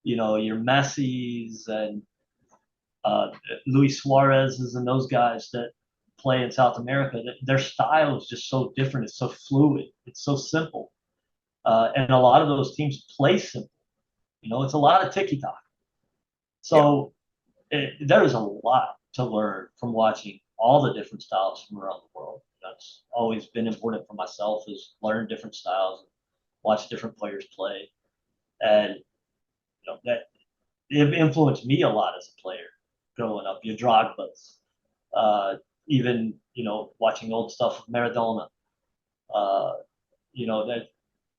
Your Messi's and Luis Suarez's and those guys that play in South America, their style is just so different. It's so fluid. It's so simple. And a lot of those teams play simple. It's a lot of tiki talk. So there is a lot to learn from watching all the different styles from around the world. That's always been important for myself is learn different styles, watch different players play. And that it influenced me a lot as a player growing up. Your Drogba's, even watching old stuff with Maradona. That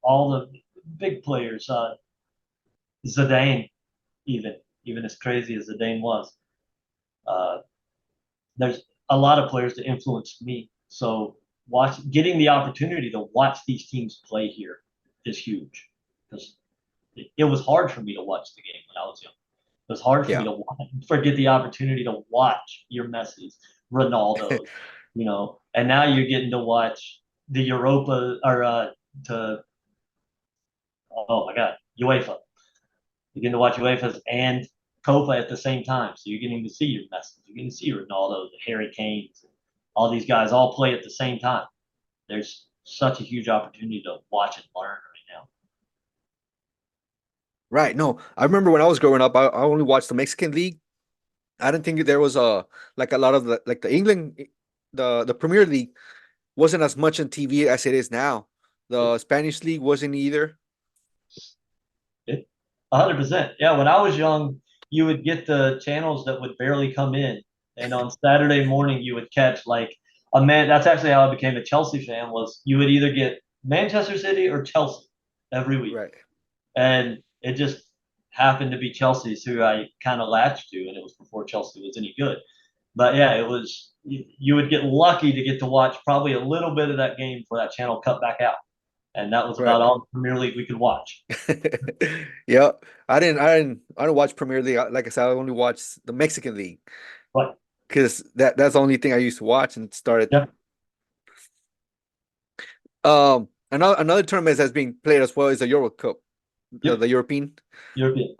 all the big players, Zidane, even as crazy as Zidane was. There's a lot of players that influenced me. So getting the opportunity to watch these teams play here is huge because it was hard for me to watch the game when I was young. It was hard for me to forget the opportunity to watch your Messi's, Ronaldo, and now you're getting to watch the Europa or oh my God, UEFA. You're getting to watch UEFA's and Copa at the same time. So you're getting to see your Messi. You're getting to see your Ronaldo, the Harry Kanes, all these guys all play at the same time. There's such a huge opportunity to watch and learn right now. Right. No, I remember when I was growing up, I only watched the Mexican League. I didn't think there was like a lot of the England the Premier League wasn't as much on TV as it is now. The Spanish league wasn't either. 100%. Yeah, when I was young, you would get the channels that would barely come in, and on Saturday morning you would catch like a man. That's actually how I became a Chelsea fan. Was you would either get Manchester City or Chelsea every week, Right. and it just happened to be Chelsea's who I kind of latched to, and it was before Chelsea was any good. But yeah, it was you would get lucky to get to watch probably a little bit of that game for that channel cut back out, and that was Right. about all the Premier League we could watch. Yeah. I didn't watch Premier League. Like I said, I only watched the Mexican league But because that's the only thing I used to watch and started. yeah, Another tournament that's being played as well is the Euro Cup, yep, the European. European.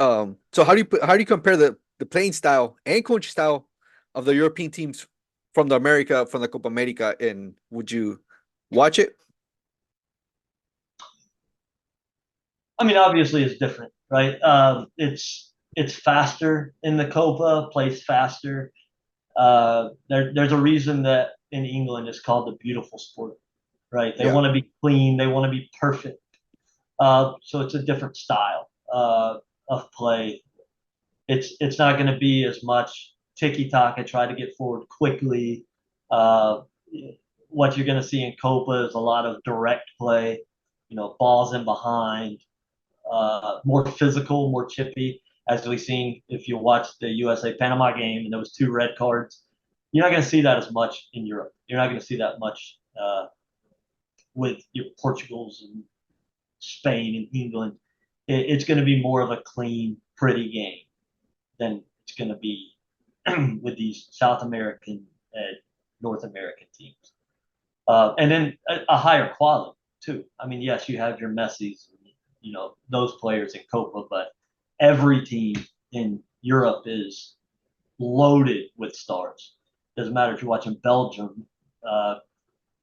So how do you compare the playing style and coaching style of the European teams from the Copa America, and would you watch it? I mean, obviously, it's different, right? It's faster in the Copa, plays faster. There's a reason that in England it's called the beautiful sport, right? They Yeah. want to be clean, they want to be perfect. So it's a different style of play. It's not going to be as much tiki taka, try to get forward quickly. Uh, what you're going to see in Copa is a lot of direct play, balls in behind, more physical, more chippy, as we've seen if you watch the USA Panama game and there was two red cards. You're not going to see that as much in Europe. You're not going to see that much with your Portugals and Spain and England. It's going to be more of a clean, pretty game than it's going to be with these South American and North American teams. And then a higher quality too. I mean, yes, you have your Messi's, those players in Copa, but every team in Europe is loaded with stars. Doesn't matter if you're watching Belgium,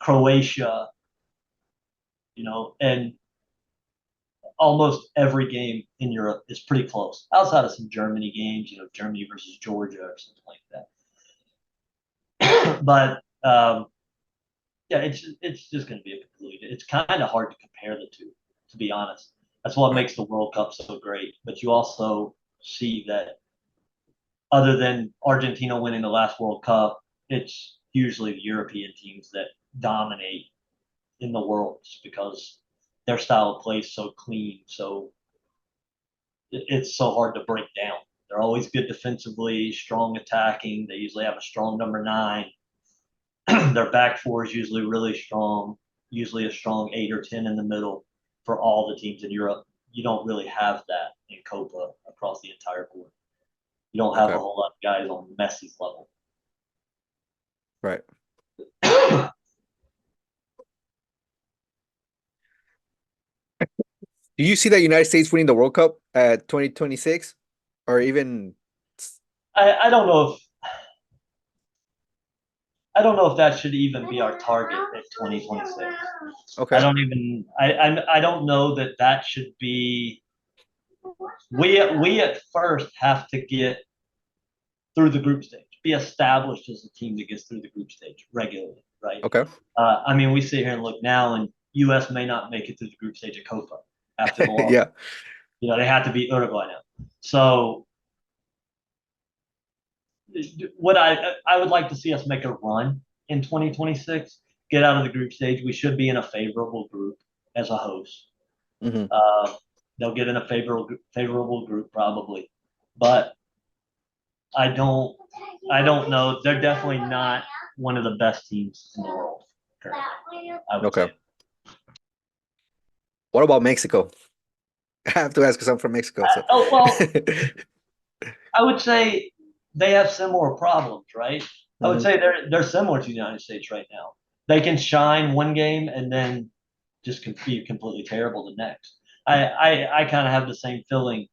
Croatia, and almost every game in Europe is pretty close, outside of some Germany games, Germany versus Georgia or something like that. But yeah, it's just going to be a completely. It's kind of hard to compare the two, to be honest. That's what Right. makes the World Cup so great. But you also see that other than Argentina winning the last World Cup, it's usually the European teams that dominate in the world just because their style of play is so clean. So it's so hard to break down. They're always good defensively, strong attacking. They usually have a strong number nine. Their back four is usually really strong, usually a strong 8 or 10 in the middle for all the teams in Europe. You don't really have that in Copa across the entire board. You don't have a Okay. whole lot of guys on Messi's level. Right. Do you see that United States winning the World Cup at 2026, or even? I don't know if that should even be our target at 2026. I Okay. don't even I don't know that should be. We at first have to get through the group stage, be established as a team that gets through the group stage regularly, right? Okay. I mean, we sit here and look now, and U.S. may not make it through the group stage at Copa after the loss. Yeah. They have to beat Uruguay now. So, what I would like to see us make a run in 2026, get out of the group stage. We should be in a favorable group as a host. Hmm. Uh, they'll get in a favorable group probably, but I don't know. They're definitely not one of the best teams in the world currently. I would Okay. say. What about Mexico? I have to ask because I'm from Mexico. So. Oh well, I would say they have similar problems, right? I would Hmm. say they're similar to the United States right now. They can shine one game and then just be completely terrible the next. I kind of have the same feeling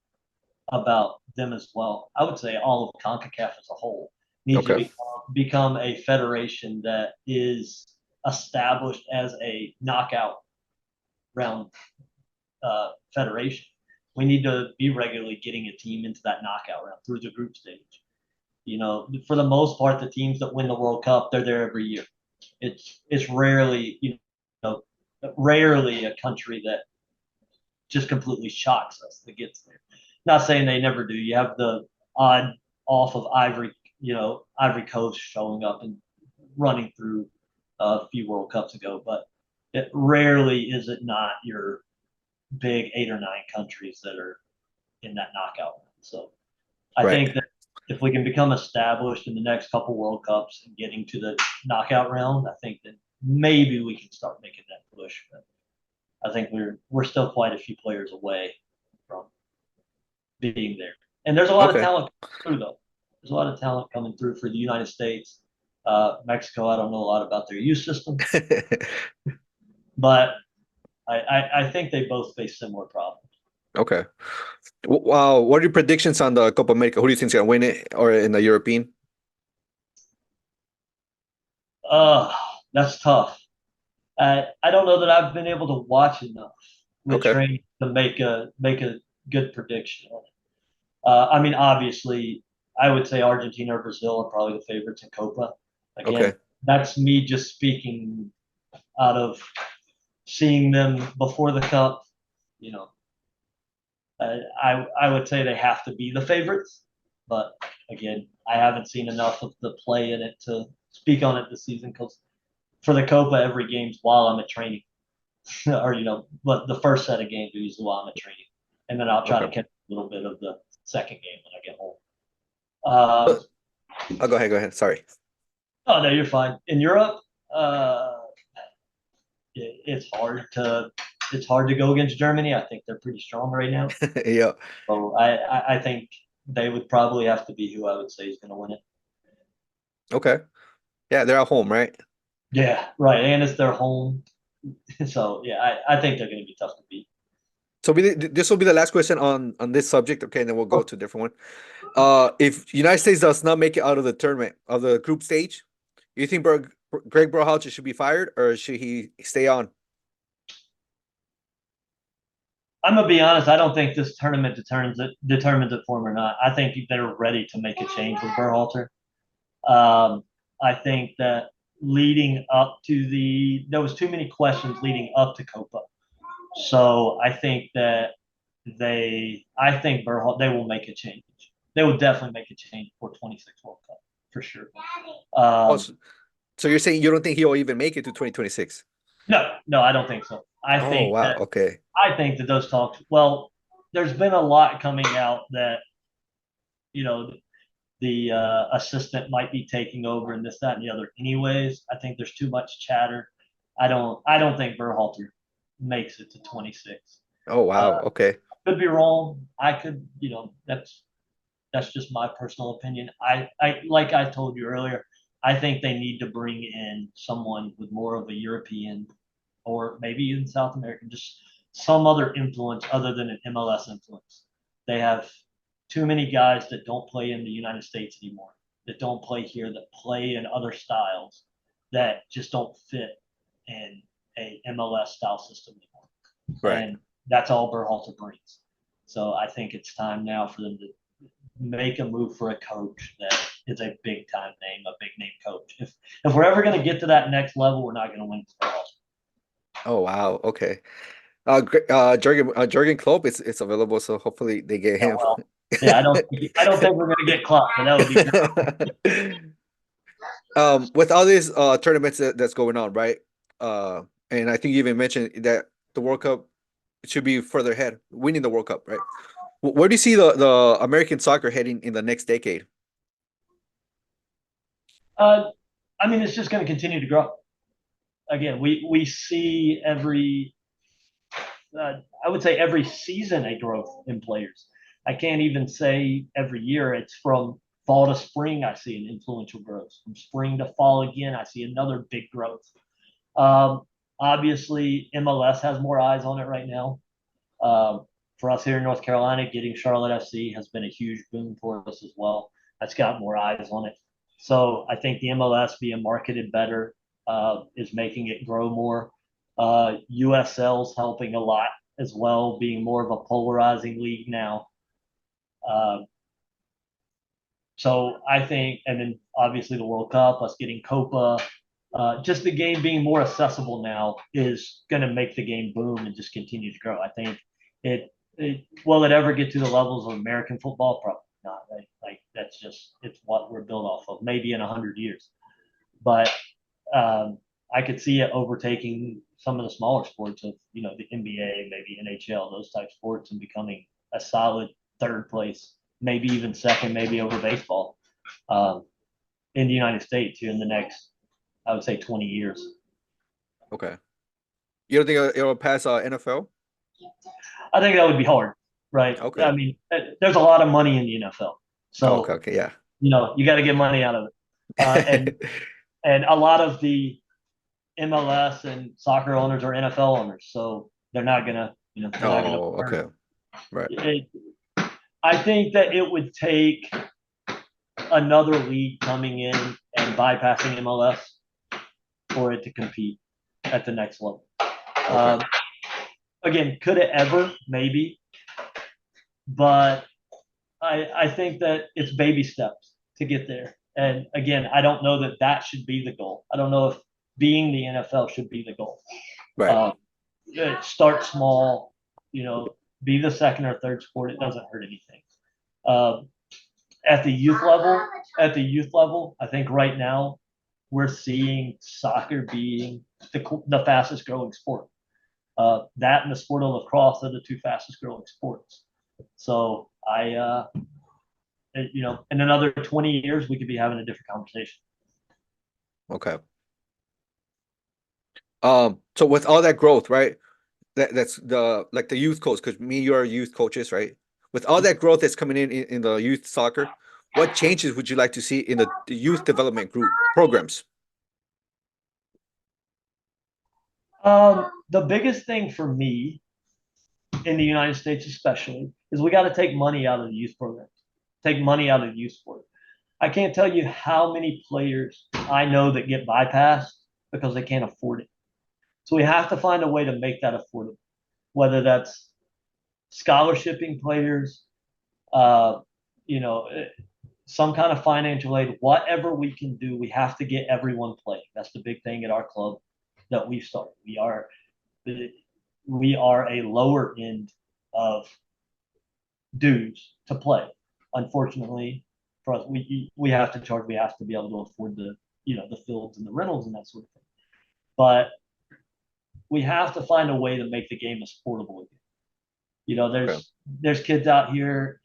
about them as well. I would say all of CONCACAF as a whole needs to Okay. become a federation that is established as a knockout round federation. We need to be regularly getting a team into that knockout round through the group stage. For the most part, the teams that win the World Cup, they're there every year. It's rarely, rarely a country that just completely shocks us that gets there. Not saying they never do. You have the odd off of Ivory Coast showing up and running through a few World Cups ago, but it rarely is it not your big 8 or 9 countries that are in that knockout round. So I Right. think that if we can become established in the next couple World Cups and getting to the knockout round, I think that maybe we can start making that push. But I think we're still quite a few players away from being there. And there's a lot of Okay. talent through though. There's a lot of talent coming through for the United States. Mexico, I don't know a lot about their youth system, but I think they both face similar problems. Okay. Wow. What are your predictions on the Copa America? Who do you think's gonna win it, or in the European? Uh, that's tough. I don't know that I've been able to watch enough with Okay. training to make a good prediction on it. I mean, obviously, I would say Argentina or Brazil are probably the favorites in Copa. Okay. Again, that's me just speaking out of seeing them before the cup. You know, I would say they have to be the favorites, but again, I haven't seen enough of the play in it to speak on it this season because for the Copa, every game's while I'm at training, or but the first set of games are usually while I'm at training, and then I'll try to Okay. catch a little bit of the second game when I get home. Uh, I'll go ahead. Go ahead. Sorry. oh no, you're fine. In Europe, it's hard to go against Germany. I think they're pretty strong right now. Yeah. So I think they would probably have to be who I would say is going to win it. Okay. Yeah, they're at home, right? Yeah, right. And it's their home. So yeah, I think they're going to be tough to beat. So this will be the last question on this subject. Okay, and then we'll go to a different one. If United States does not make it out of the tournament of the group stage, you think Greg Berhalter should be fired or should he stay on? I'm gonna be honest. I don't think this tournament determines it for him or not. I think they're ready to make a change with Berhalter. I think that leading up to there was too many questions leading up to Copa. So I think that I think they will make a change. They will definitely make a change for 26 World Cup for sure. Oh, Um, so you're saying you don't think he'll even make it to 2026? no, I don't think so. Oh, wow. Okay. I think that those talks. Well, there's been a lot coming out that you know the assistant might be taking over and this, that, and the other. Anyways, I think there's too much chatter. I don't think Berhalter makes it to 26. Oh, Uh, wow. Okay. could be wrong. I could, that's just my personal opinion. I like I told you earlier, I think they need to bring in someone with more of a European or maybe even South American, just some other influence other than an MLS influence. They have too many guys that don't play in the United States anymore, that don't play here, that play in other styles that just don't fit in a MLS style system anymore. Right. And that's all Berhalter brings. So I think it's time now for them to make a move for a coach that is a big time name, a big name coach. If we're ever going to get to that next level, we're not going to win with Berhalter. Oh, wow. Okay. Jurgen Klopp it's available, so hopefully they get Yeah, him. well, yeah, I don't think we're going to get Klopp, but that would be great. With all these tournaments that's going on, right? And I think you even mentioned that the World Cup should be further ahead, winning the World Cup, right? Where do you see the American soccer heading in the next decade? Uh, I mean, it's just going to continue to grow. Again, we see I would say every season a growth in players. I can't even say every year. It's from fall to spring. I see an influential growth. From spring to fall again, I see another big growth. Um, Obviously, MLS has more eyes on it right now. For us here in North Carolina, getting Charlotte FC has been a huge boom for us as well. That's got more eyes on it. So I think the MLS being marketed better is making it grow more. USL's helping a lot as well, being more of a polarizing league now. Uh, so I think, and then obviously the World Cup, us getting Copa, just the game being more accessible now is going to make the game boom and just continue to grow. I think will it ever get to the levels of American football? Probably not. Right? Like that's just it's what we're built off of. Maybe in 100 years, but I could see it overtaking some of the smaller sports of the NBA, maybe NHL, those type sports, and becoming a solid third place, maybe even second, maybe over baseball in the United States here in the next, I would say, 20 years. Okay. You don't think it'll pass NFL? I think that would be hard, right? I Okay. mean, there's a lot of money in the NFL, Oh, okay. so Okay. Yeah. you got to get money out of it, and a lot of the MLS and soccer owners are NFL owners, so they're not gonna, they're not gonna. Oh, okay. Right. I think that it would take another league coming in and bypassing MLS for it to compete at the next level. Okay. Again, could it ever? Maybe, but I think that it's baby steps to get there. And again, I don't know that that should be the goal. I don't know if being the NFL should be the goal. Right. Start small, be the second or third sport. It doesn't hurt anything. At the youth level, I think right now we're seeing soccer being the fastest growing sport. That and the sport of lacrosse are the two fastest growing sports. So in another 20 years, we could be having a different conversation. Okay. So with all that growth, right? That's the youth coach, because me and you are youth coaches, right? With all that growth that's coming in the youth soccer, what changes would you like to see in the youth development group programs? The biggest thing for me in the United States, especially, is we got to take money out of the youth programs, take money out of the youth sport. I can't tell you how many players I know that get bypassed because they can't afford it. So we have to find a way to make that affordable, whether that's scholarshiping players, uh, you know, some kind of financial aid, whatever we can do. We have to get everyone playing. That's the big thing at our club that we've started. We are a lower end of dues to play. Unfortunately, for us, we have to charge. We have to be able to afford the fields and the rentals and that sort of thing. But we have to find a way to make the game as portable again. There's kids out here,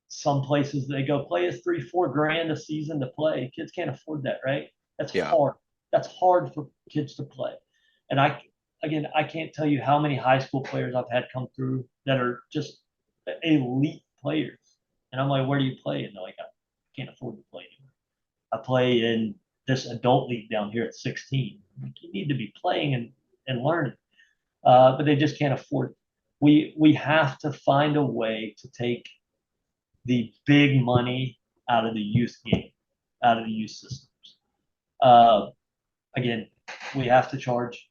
some places they go play is $3-4 grand a season to play. Kids can't afford that, right? That's hard. That's hard for kids to play. And I can't tell you how many high school players I've had come through that are just elite players. And I'm like, where do you play? And they're like, I can't afford to play anymore. I play in this adult league down here at 16. You need to be playing and learning. But they just can't afford it. We have to find a way to take the big money out of the youth game, out of the youth systems. Again, we have to charge.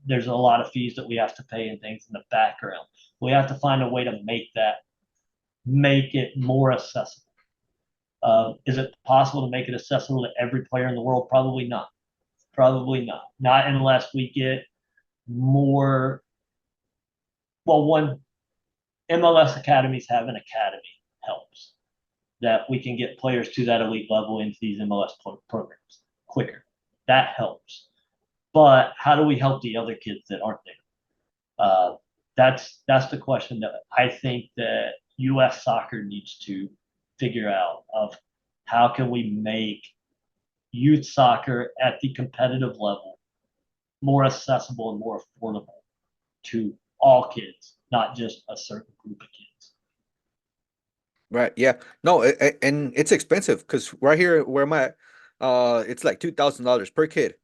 There's a lot of fees that we have to pay and things in the background. We have to find a way to make it more accessible. Is it possible to make it accessible to every player in the world? Probably not. Probably not. Not unless we get more. Well, one, MLS academies have an academy helps that we can get players to that elite level into these MLS programs quicker. That helps. But how do we help the other kids that aren't there? That's the question that I think that U.S. soccer needs to figure out of how can we make youth soccer at the competitive level more accessible and more affordable to all kids, not just a certain group of kids. Right. Yeah. No, and it's expensive because right here where I'm at, it's like $2,000 per kid.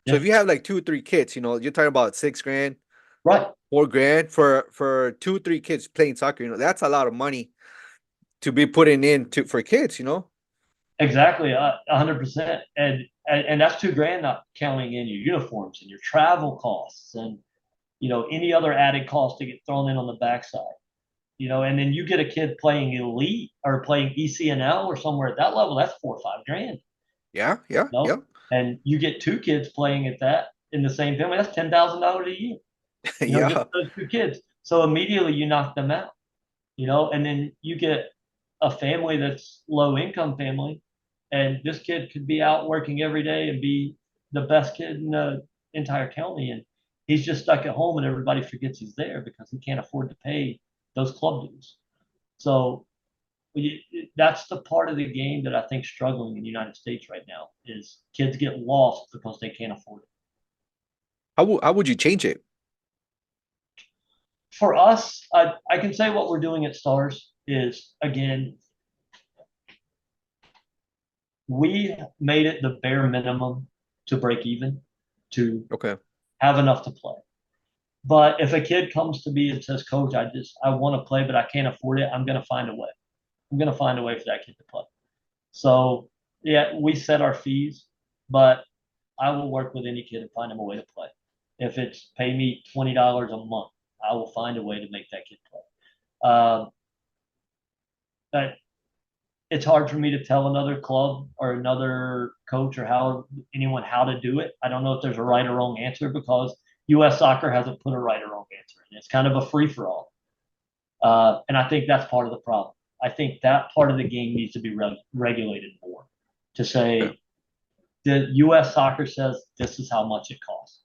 So if you have like 2 or 3 kids, you're talking about $6 grand, right? $4 grand for 2 or 3 kids playing soccer. That's a lot of money to be putting in for kids. Exactly, 100%, and that's $2 grand, not counting in your uniforms and your travel costs and any other added cost to get thrown in on the backside. And then you get a kid playing elite or playing ECNL or somewhere at that level, that's $4 or $5 grand. Yeah, yeah, You know? yeah, And you get two kids playing at that in the same family, that's $10,000 a year, just yeah. those two kids. So immediately you knock them out, and then you get a family that's low income family, and this kid could be out working every day and be the best kid in the entire county, and he's just stuck at home, and everybody forgets he's there because he can't afford to pay those club dues. So that's the part of the game that I think struggling in the United States right now is kids get lost because they can't afford it. How would you change it? For us, I can say what we're doing at Stars is, again, we made it the bare minimum to break even, to Okay. have enough to play. But if a kid comes to me and says, Coach, I want to play, but I can't afford it, I'm going to find a way. I'm going to find a way for that kid to play. So, yeah, we set our fees, but I will work with any kid and find him a way to play. If it's pay me $20 a month, I will find a way to make that kid play. But it's hard for me to tell another club or another coach or anyone how to do it. I don't know if there's a right or wrong answer because U.S. soccer hasn't put a right or wrong answer in. It's kind of a free for all, and I think that's part of the problem. I think that part of the game needs to be regulated more. To Okay. say the U.S. soccer says this is how much it costs.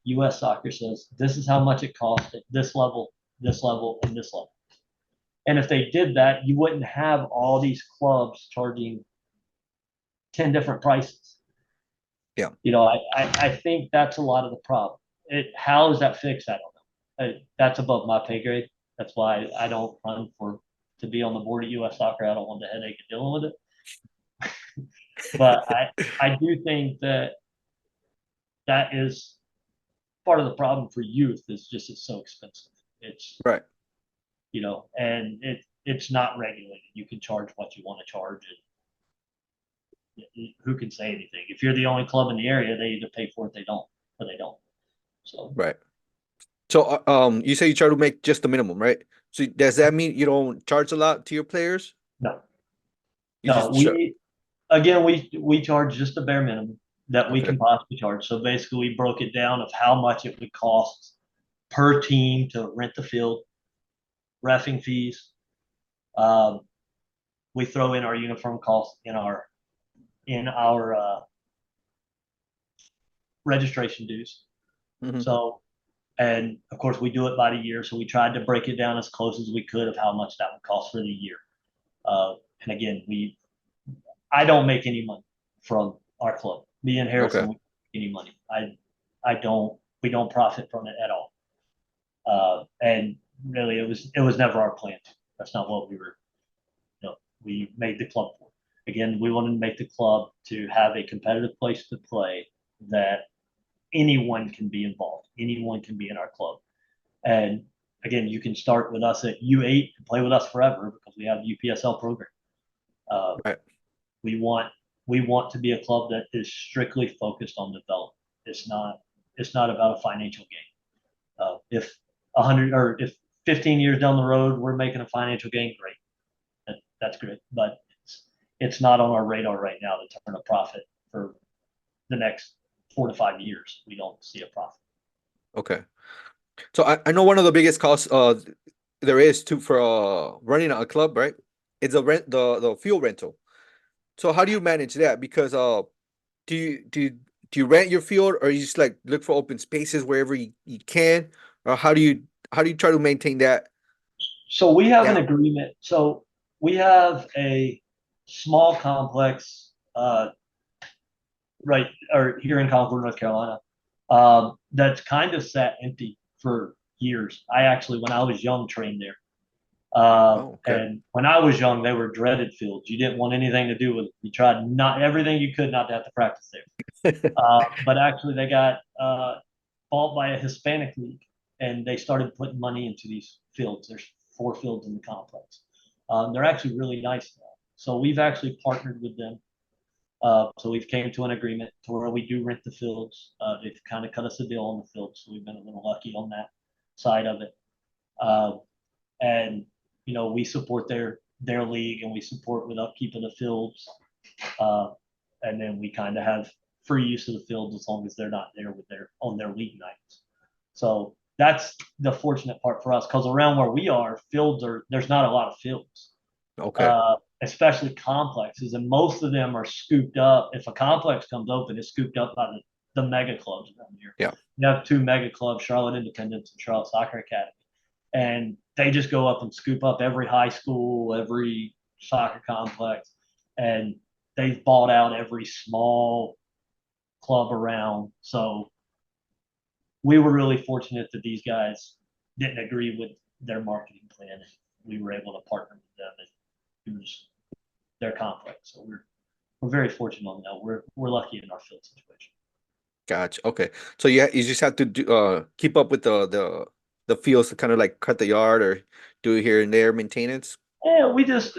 U.S. soccer says this is how much it costs at this level, and this level. And if they did that, you wouldn't have all these clubs charging 10 different prices. Yeah. I think that's a lot of the problem. How is that fixed? I don't know. That's above my pay grade. That's why I don't run to be on the board of U.S. Soccer. I don't want the headache of dealing with it. But I do think that is part of the problem for youth is just it's so expensive. It's Right. and it's not regulated. You can charge what you want to charge, and who can say anything? If you're the only club in the area, they either pay for it, they don't, or they don't. So Right. So, you say you try to make just the minimum, right? So does that mean you don't charge a lot to your players? no, You no, just shut. we charge just the bare minimum that we Okay. can possibly charge. So basically, we broke it down of how much it would cost per team to rent the field, reffing fees. Um, we throw in our uniform costs in our registration dues. Hmm. So, and of course, we do it by the year. So we tried to break it down as close as we could of how much that would cost for the year. And again, I don't make any money from our club. Me and Okay. Harrison, we don't make any money. I don't. We don't profit from it at all. And really, it was never our plan. That's not what we were. We made the club for. Again, we wanted to make the club to have a competitive place to play that anyone can be involved. Anyone can be in our club. And again, you can start with us at U8 and play with us forever because we have a UPSL program. Uh, Right. we want we want to be a club that is strictly focused on development. It's not about a financial gain. If 100 or if 15 years down the road we're making a financial gain, great. That's good, but it's not on our radar right now to turn a profit for the next 4 to 5 years. We don't see a profit. Okay. So I know one of the biggest costs there is to for running a club, right? It's the fuel rental. So how do you manage that? Because do you do you, do you rent your field or you just like look for open spaces wherever you can? Or how do you try to maintain that So we have an down? agreement. So we have a small complex, right, or here in Concord, North Carolina, that's kind of sat empty for years. I actually, when I was young, trained there. Oh, okay. And when I was young, they were dreaded fields. You didn't want anything to do with it. You tried not everything you could not to have to practice there. But actually, they got bought by a Hispanic league, and they started putting money into these fields. There's 4 fields in the complex. They're actually really nice now. So we've actually partnered with them. So we've came to an agreement to where we do rent the fields. They've kind of cut us a deal on the fields, so we've been a little lucky on that side of it. Uh, and we support their league, and we support with upkeep of the fields. Uh, and then we kind of have free use of the field as long as they're not there with their on their league nights. So that's the fortunate part for us because around where we are, there's not a lot of fields, Okay. especially complexes, and most of them are scooped up. If a complex comes open, it's scooped up by the mega clubs around here. Yeah. You have two mega clubs, Charlotte Independence and Charlotte Soccer Academy, and they just go up and scoop up every high school, every soccer complex, and they've bought out every small club around. So we were really fortunate that these guys didn't agree with their marketing plan. We were able to partner with them, and it was their complex. So we're very fortunate on that. We're lucky in our field situation. Gotcha. Okay. So you just have to keep up with the fields to kind of like cut the yard or do here and there maintenance. Yeah, we just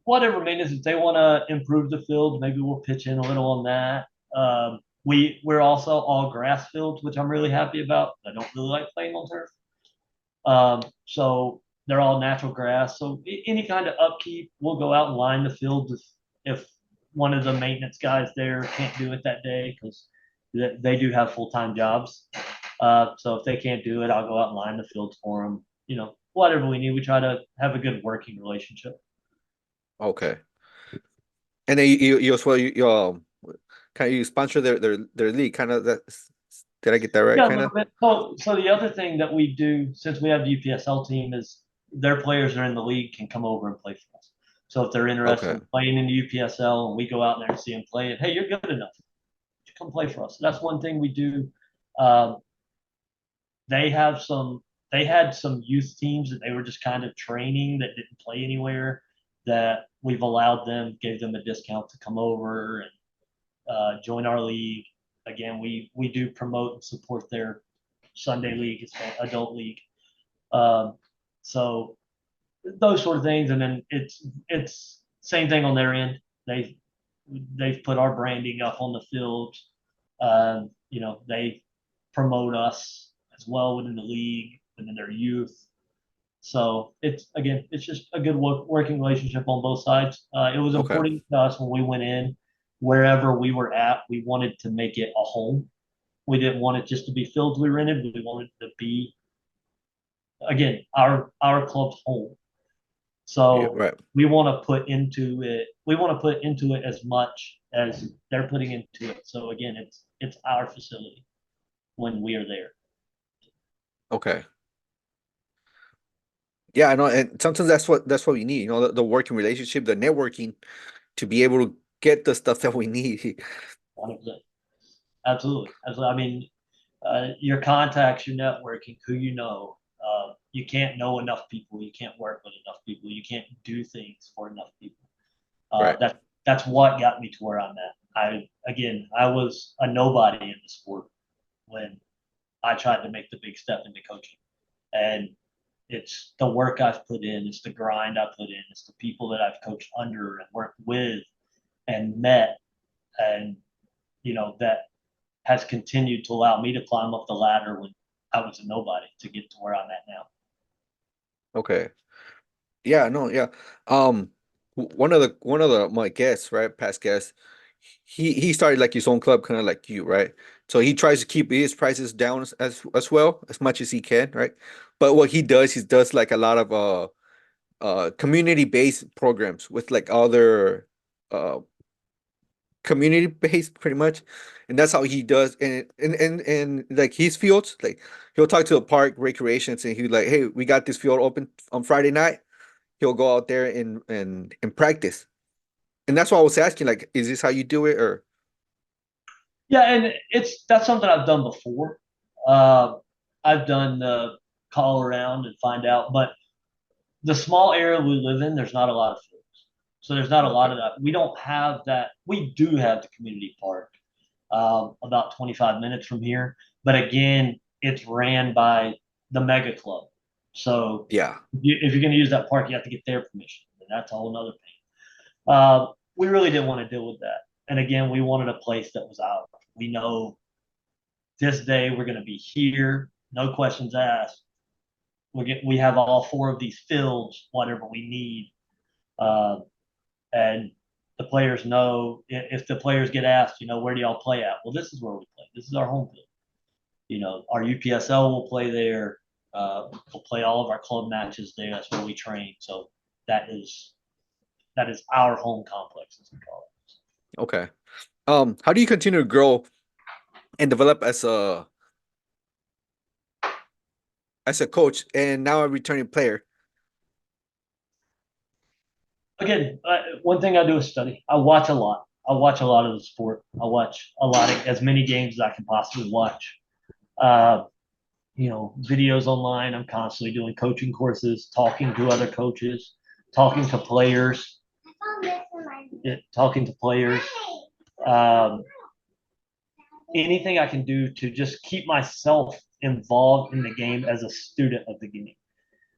whatever maintenance if they want to improve the field, maybe we'll pitch in a little on that. We're also all grass fields, which I'm really happy about. I don't really like playing on turf. So they're all natural grass. So any kind of upkeep, we'll go out and line the fields if one of the maintenance guys there can't do it that day because they do have full-time jobs. So if they can't do it, I'll go out and line the fields for them. Whatever we need, we try to have a good working relationship. Okay. And then you as well you kind of you sponsor their league kind of that. Did I get that right? Yeah, a Kind little of. bit. So the other thing that we do since we have the UPSL team is their players are in the league can come over and play for us. So if they're interested Okay. in playing in the UPSL and we go out there and see them play it, hey, you're good enough. Come play for us. So that's one thing we do. Um, they have some. They had some youth teams that they were just kind of training that didn't play anywhere. That we've allowed them, gave them a discount to come over and join our league. Again, we do promote and support their Sunday league, it's adult league. Um, so those sort of things, and then it's same thing on their end. They've put our branding up on the fields. They promote us as well within the league and in their youth. So it's just a good working relationship on both sides. It was Okay. important to us when we went in, wherever we were at, we wanted to make it a home. We didn't want it just to be fields we rented. We wanted it to be again our club's home. Yeah. So Right. we want to put into it. We want to put into it as much as they're putting into it. So again, it's our facility when we are there. Okay. Yeah, I know, and sometimes that's what we need. The working relationship, the networking, to be able to get the stuff that we need. 100%. Absolutely. Absolutely. I mean, your contacts, your networking, who you know. You can't know enough people. You can't work with enough people. You can't do things for enough people. Right. That's what got me to where I'm at. I was a nobody in the sport when I tried to make the big step into coaching, and it's the work I've put in, it's the grind I put in, it's the people that I've coached under and worked with and met, and that has continued to allow me to climb up the ladder when I was a nobody to get to where I'm at now. Okay. Yeah, no, yeah. Um, one of the my guests, right, past guests, he started like his own club, kind of like you, right? So he tries to keep his prices down as well as much as he can, right? But what he does like a lot of community-based programs with like other uh community-based pretty much, and that's how he does. And like his fields, like he'll talk to the park recreations, and he's like, hey, we got this field open on Friday night. He'll go out there and practice. And that's why I was asking, like, is this how you do it, or Yeah, and that's something I've done before. Uh, I've done call around and find out, but the small area we live in, there's not a lot of fields, so there's not a lot okay, of that. We don't have that. We do have the community park about 25 minutes from here, but again, it's ran by the mega club. So yeah, if you're going to use that park, you have to get their permission, and that's a whole other pain. We really didn't want to deal with that. And again, we wanted a place that was ours. We know this day we're going to be here, no questions asked. We have all four of these fields, whatever we need, uh, and the players know if the players get asked, where do y'all play at? Well, this is where we play. This is our home field. Our UPSL will play there. We'll play all of our club matches there. That's where we train. So that is our home complex, as we call it. Okay. How do you continue to grow and develop as a coach and now a returning player? Again, one thing I do is study. I watch a lot. I watch a lot of the sport. I watch as many games as I can possibly watch. Videos online. I'm constantly doing coaching courses, talking to other coaches, talking to players, talking to players. Anything I can do to just keep myself involved in the game as a student of the game.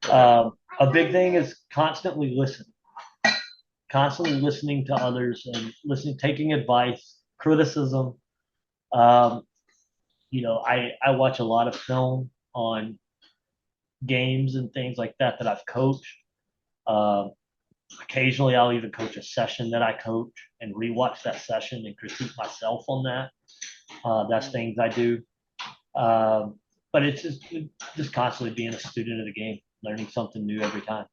A big thing is constantly listening to others and taking advice, criticism. I watch a lot of film on games and things like that I've coached. Occasionally, I'll even coach a session that I coach and rewatch that session and critique myself on that. That's things I do. But it's just constantly being a student of the game, learning something new every time.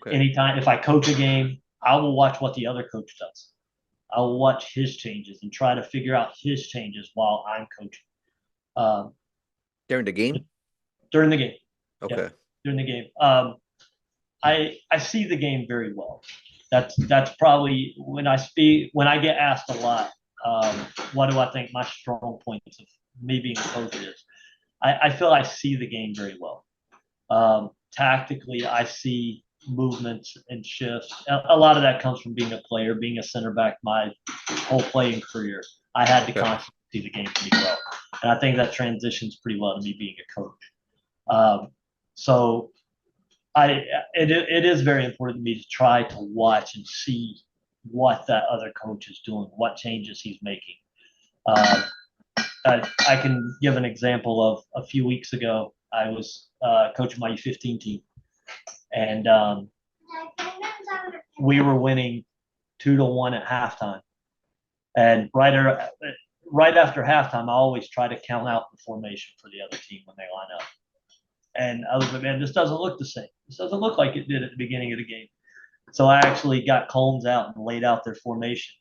Anytime if I coach a game, I will watch what the other coach does. I will watch his changes and try to figure out his changes while I'm coaching. During the game? During the game. Okay. Yeah, during the game. I see the game very well. That's probably when I get asked a lot, what do I think my strong points of me being a coach is? I feel I see the game very well. Tactically, I see movements and shifts. A lot of that comes from being a player, being a center back. My whole playing career, I had to constantly see the game pretty well, and I think that transitions pretty well to me being a coach. So it is very important to me to try to watch and see what that other coach is doing, what changes he's making. I can give an example of a few weeks ago. I was coaching my U15 team, and we were winning 2-1 at halftime. And right after halftime, I always try to count out the formation for the other team when they line up. And I was like, man, this doesn't look the same. This doesn't look like it did at the beginning of the game. So I actually got Combs out and laid out their formation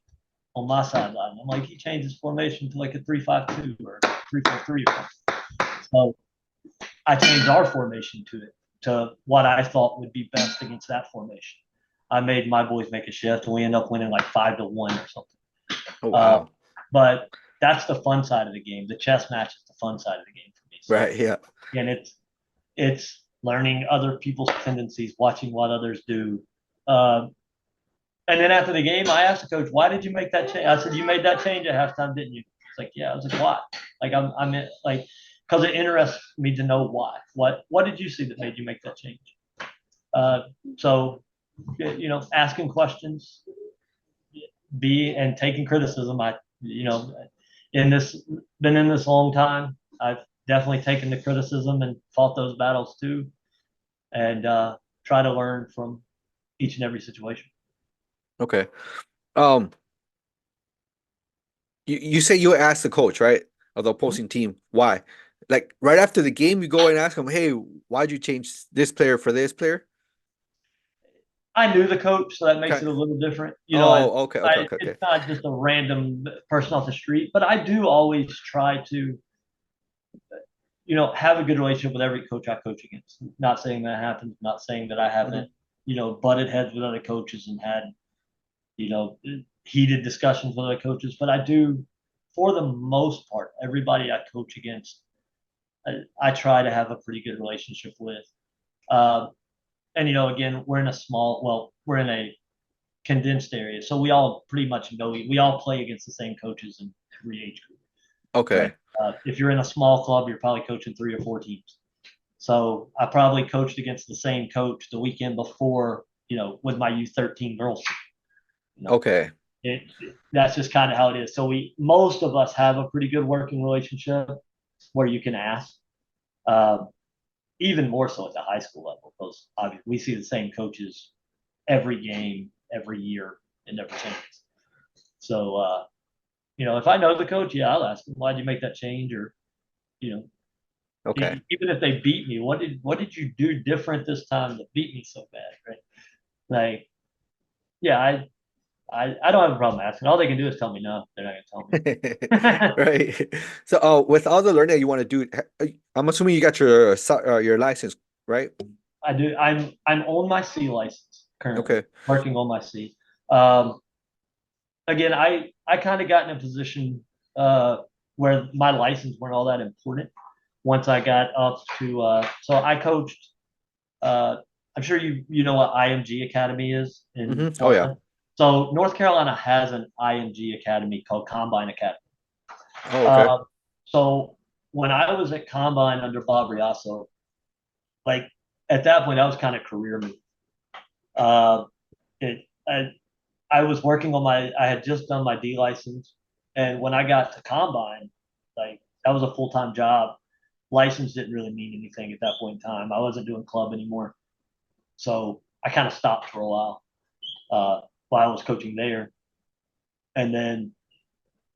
on my sideline. I'm like, he changed his formation to like a 3-5-2 or 3-4-3. So I changed our formation to what I thought would be best against that formation. I made my boys make a shift, and we ended up winning like 5-1 or something. Oh, wow. But that's the fun side of the game. The chess match is the fun side of the game for me. So, right. Yeah. And it's learning other people's tendencies, watching what others do. And then after the game, I asked the coach, "Why did you make that change?" I said, "You made that change at halftime, didn't you?" It's like, "Yeah." I was like, "Why?" Like I'm in, like, because it interests me to know why. What did you see that made you make that change? So, asking questions, and taking criticism. Been in this long time. I've definitely taken the criticism and fought those battles too, and try to learn from each and every situation. Okay. You say you asked the coach, right, of the opposing team why? Like right after the game, you go and ask him, "Hey, why'd you change this player for this player?" I knew the coach, so that makes it a little different. Okay. It's not just a random person off the street, but I do always try to, have a good relationship with every coach I coach against. Not saying that happens, not saying that I haven't, butted heads with other coaches and had, heated discussions with other coaches, but I do, for the most part, everybody I coach against, I try to have a pretty good relationship with. And again, we're in a condensed area, so we all pretty much know. We all play against the same coaches in every age group. Okay. Right? If you're in a small club, you're probably coaching 3 or 4 teams. So I probably coached against the same coach the weekend before, with my U13 girls. Okay. That's just kind of how it is. So most of us have a pretty good working relationship where you can ask. Even more so at the high school level, because obviously we see the same coaches every game, every year. It never changes. So, if I know the coach, yeah, I'll ask him, why'd you make that change? Or, you know, Okay. even if they beat me, what did you do different this time that beat me so bad, right? Like, yeah, I don't have a problem asking. All they can do is tell me no. They're not gonna tell me. Right. So, with all the learning that you want to do, I'm assuming you got your license, right? I do. I'm on my C license currently, Okay. working on my C. Um, Again, I kind of got in a position where my license weren't all that important once I got up to. So I coached. Uh, I'm sure you know what IMG Academy is in Oh yeah. Charlotte. So North Carolina has an IMG Academy called Combine Academy. Oh, okay. Uh, so when I was at Combine under Bob Riasso, like at that point, I was kind of career move. Uh, it I was working on I had just done my D license, and when I got to Combine, like that was a full time job. License didn't really mean anything at that point in time. I wasn't doing club anymore, so I kind of stopped for a while I was coaching there, and then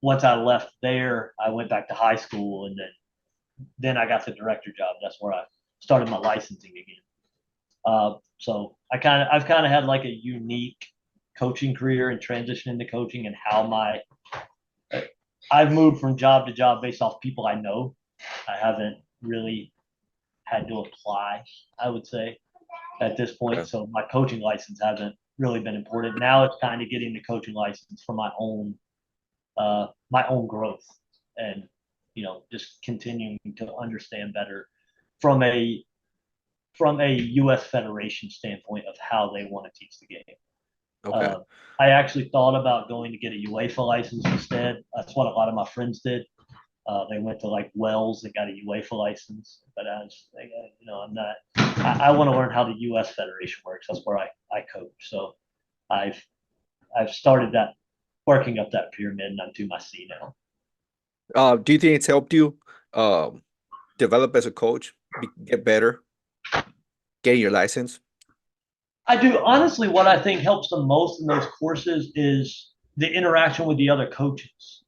once I left there, I went back to high school, and then I got the director job. That's where I started my licensing again. So I've kind of had like a unique coaching career and transition into coaching and how I've moved from job to job based off people I know. I haven't really had to apply, I would say, at this point. Okay. So my coaching license hasn't really been important. Now it's kind of getting the coaching license for my own growth and just continuing to understand better from a U.S. Federation standpoint of how they want to teach the game. Okay. Uh, I actually thought about going to get a UEFA license instead. That's what a lot of my friends did. They went to like Wells and got a UEFA license, but I was like, I'm not. I want to learn how the U.S. Federation works. That's where I coach. So I've I've started that working up that pyramid, and I'm to my C now. Do you think it's helped you develop as a coach, get better, getting your license? I do honestly. What I think helps the most in those courses is the interaction with the other coaches.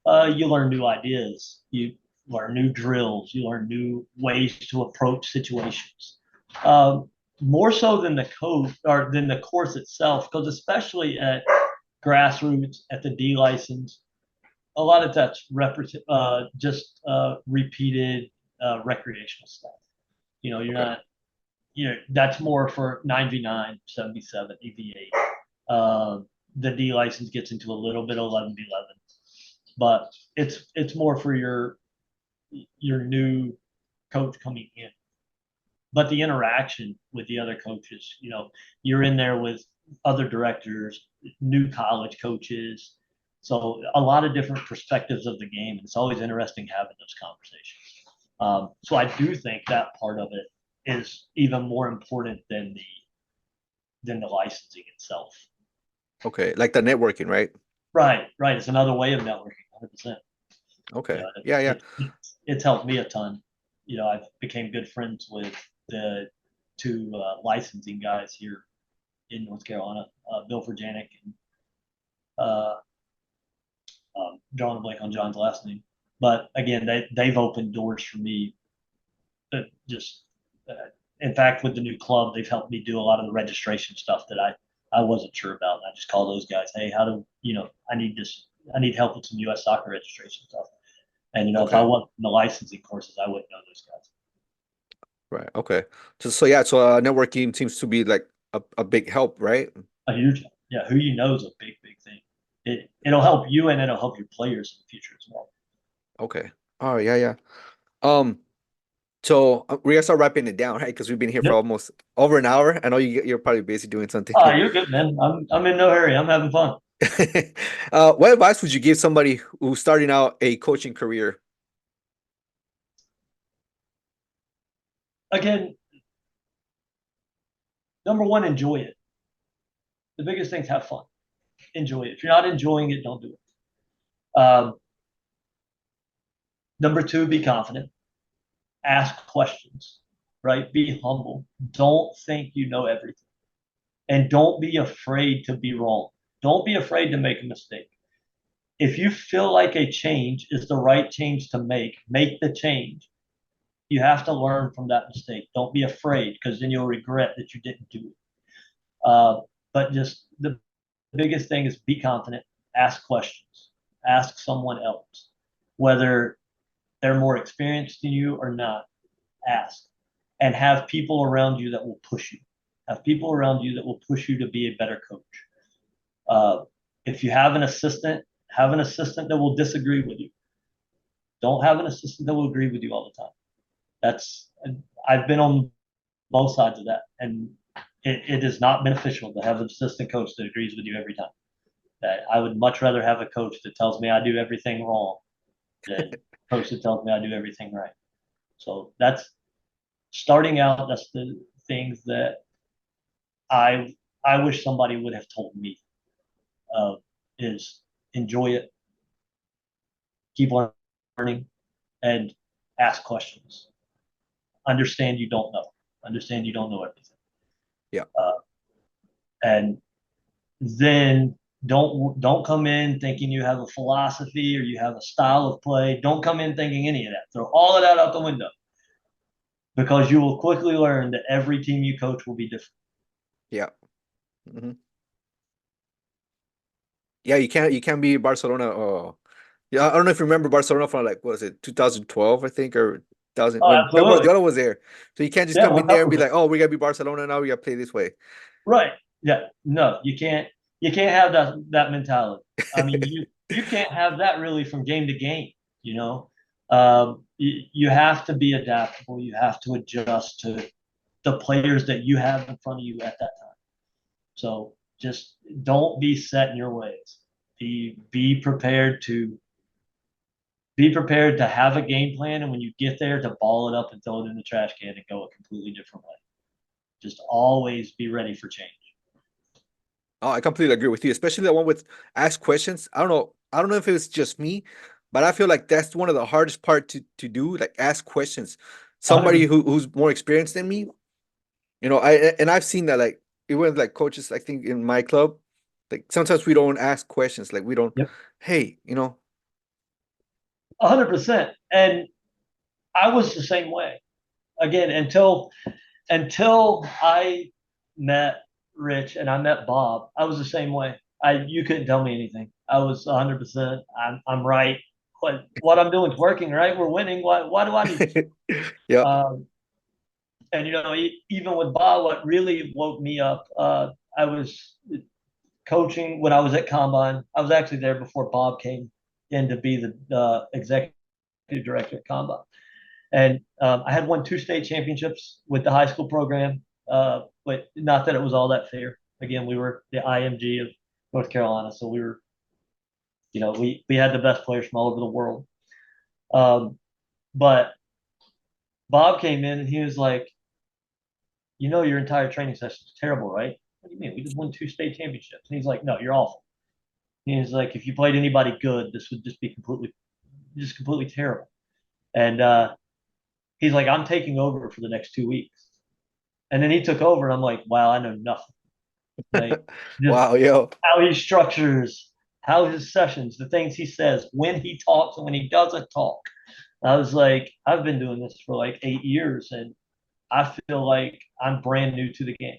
You learn new ideas, you learn new drills, you learn new ways to approach situations. More so than the coach or than the course itself, because especially at grassroots at the D license, a lot of that's just repeated recreational stuff. You're Okay. not. That's more for 9v9, 77, EV8. The D license gets into a little bit of 11v11, but it's more for your new coach coming in. But the interaction with the other coaches, you're in there with other directors, new college coaches, so a lot of different perspectives of the game, and it's always interesting having those conversations. So I do think that part of it is even more important than the licensing itself. Okay. Like the networking, right? Right, right. It's another way of networking, 100%. Okay. Yeah, Yeah, yeah. it's helped me a ton. I've became good friends with the two licensing guys here in North Carolina, Bill Furjanic and uh, drawing a blank on John's last name. But again, they've opened doors for me. Just in fact, with the new club, they've helped me do a lot of the registration stuff that I wasn't sure about. And I just call those guys, hey, how do I need this? I need help with some U.S. soccer registration stuff. And if I Okay. wasn't in the licensing courses, I wouldn't know those guys. Right. Okay. So yeah, so networking seems to be like a big help, right? A huge, yeah. Who you know is a big, big thing. It'll help you and it'll help your players in the future as well. Okay. Oh, yeah, yeah. Um, so we're gonna start wrapping it down, right? Because we've been here for Yep. almost over an hour. I know you're probably busy doing something. Oh, you're good, man. I'm in no hurry. I'm having fun. What advice would you give somebody who's starting out a coaching career? Again, number one, enjoy it. The biggest thing is have fun. Enjoy it. If you're not enjoying it, don't do it. Number two, be confident. Ask questions, right? Be humble. Don't think you know everything. And don't be afraid to be wrong. Don't be afraid to make a mistake. if you feel like a change is the right change to make the change. You have to learn from that mistake. Don't be afraid, because then you'll regret that you didn't do it. But just the biggest thing is be confident, ask questions, ask someone else, whether they're more experienced than you or not, ask. And have people around you that will push you. Have people around you that will push you to be a better coach. If you have an assistant that will disagree with you. Don't have an assistant that will agree with you all the time. That's I've been on both sides of that, and it is not beneficial to have an assistant coach that agrees with you every time. That I would much rather have a coach that tells me I do everything wrong than a coach that tells me I do everything right. So that's starting out. That's the things that I wish somebody would have told me. Is enjoy it, keep learning, and ask questions. Understand you don't know. Understand you don't know everything. Yeah. And then don't come in thinking you have a philosophy or you have a style of play. Don't come in thinking any of that. Throw all of that out the window, because you will quickly learn that every team you coach will be different. Yeah. Hmm. Yeah, you can't be Barcelona. Yeah, I don't know if you remember Barcelona from like, what was it, 2012, I think, or 2000, Oh, when absolutely. Guardiola was there. So you can't just Yeah, come in there and be 100%. like, oh, we gotta be Barcelona now. We gotta play this way. Right. Yeah. No, you can't. You can't have that mentality. I mean, you can't have that really from game to game. You know, you have to be adaptable. You have to adjust to the players that you have in front of you at that time. So just don't be set in your ways. Be prepared to have a game plan, and when you get there, to ball it up and throw it in the trash can and go a completely different way. Just always be ready for change. Oh, I completely agree with you, especially the one with ask questions. I don't know. I don't know if it's just me, but I feel like that's one of the hardest part to do, like ask questions. Somebody 100%. who's more experienced than me, I've seen that, like even like coaches, I think in my club, like sometimes we don't ask questions, like we don't, Yep. hey, 100%. And I was the same way. Again, until I met Rich and I met Bob, I was the same way. You couldn't tell me anything. I was 100%. I'm right. What I'm doing is working, right? We're winning. Why do I need to? yeah, And even with Bob, what really woke me up, I was coaching when I was at Combine. I was actually there before Bob came in to be the executive director at Combine. And I had won 2 state championships with the high school program, but not that it was all that fair. Again, we were the IMG of North Carolina, so we had the best players from all over the world. But Bob came in and he was like, your entire training session is terrible, right? What do you mean? We just won 2 state championships. And he's like, no, you're awful. He's like, if you played anybody good, this would just be completely terrible. And he's like, I'm taking over for the next 2 weeks. And then he took over, and I'm like, wow, I know nothing. Like, just wow, yo, how he structures, how his sessions, the things he says, when he talks and when he doesn't talk. I was like, I've been doing this for like 8 years, and I feel like I'm brand new to the game.